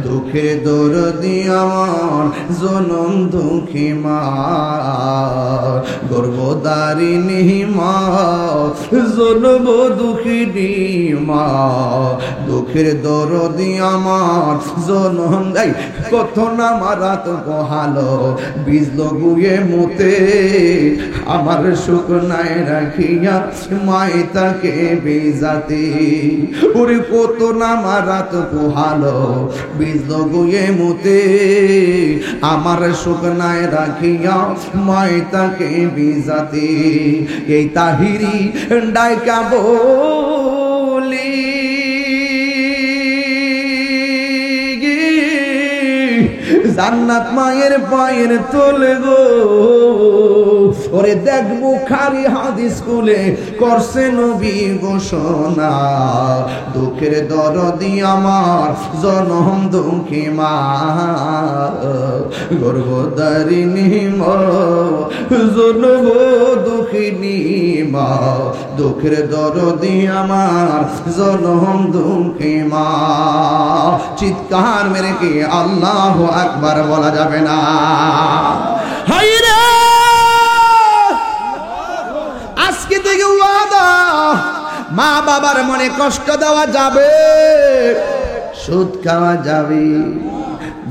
দুঃখের দরদি আমার জনম দুঃখী মা গর্ভধারিণী মা জনম দুঃখিনী মা দুঃখের দরদি আমার জনম দেয় কত না মারাত বহালো বীজ গুয়ে মতে আমার সুখ নাই রাখিয়া মাই তাকে বেজাতে ওরে কত না মারাত পোহালো বীজ গুয়ে মতে আমার সুখ নাই রাখিয়া মাই তাকে বেজাতে এই তাহিরি ডাইকা বলি জান্নাত মায়ের পায়ের তোলে গো ওরে দেখ বুখারী হাদিস কুলে করছে নবী ঘোষণা দুঃখের দরদি আমার জনম দুঃখী মা গর্ভধারিণী মা জনম দুঃখিনী মা দুঃখের দরদি আমার জনম দুঃখী মা চিৎকার মেরে কি আল্লাহু আকবার বলা যাবে না হায়রে আজকে থেকে ওয়াদা মা বাবার মনে কষ্ট দেওয়া যাবে সুদ খাওয়া যাবে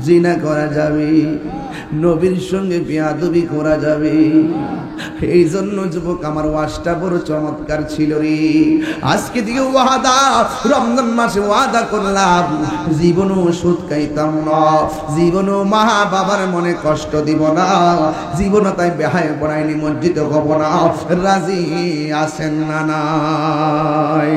জিনা করা যাবে নবীর সঙ্গে বেয়াদবি করা যাবে এই জন্য যুবক আমার ওয়াজটা বড় চমৎকার ছিল রে আজকে থেকে ওয়াদা রমজান মাসে ওয়াদা করলাম জীবনও সুদ খাইতাম না জীবনও মা বাবার মনে কষ্ট দিব না জীবনও তাই বেহায় পড়ায় নিমজ্জিত হব না রাজি আছেন না নাই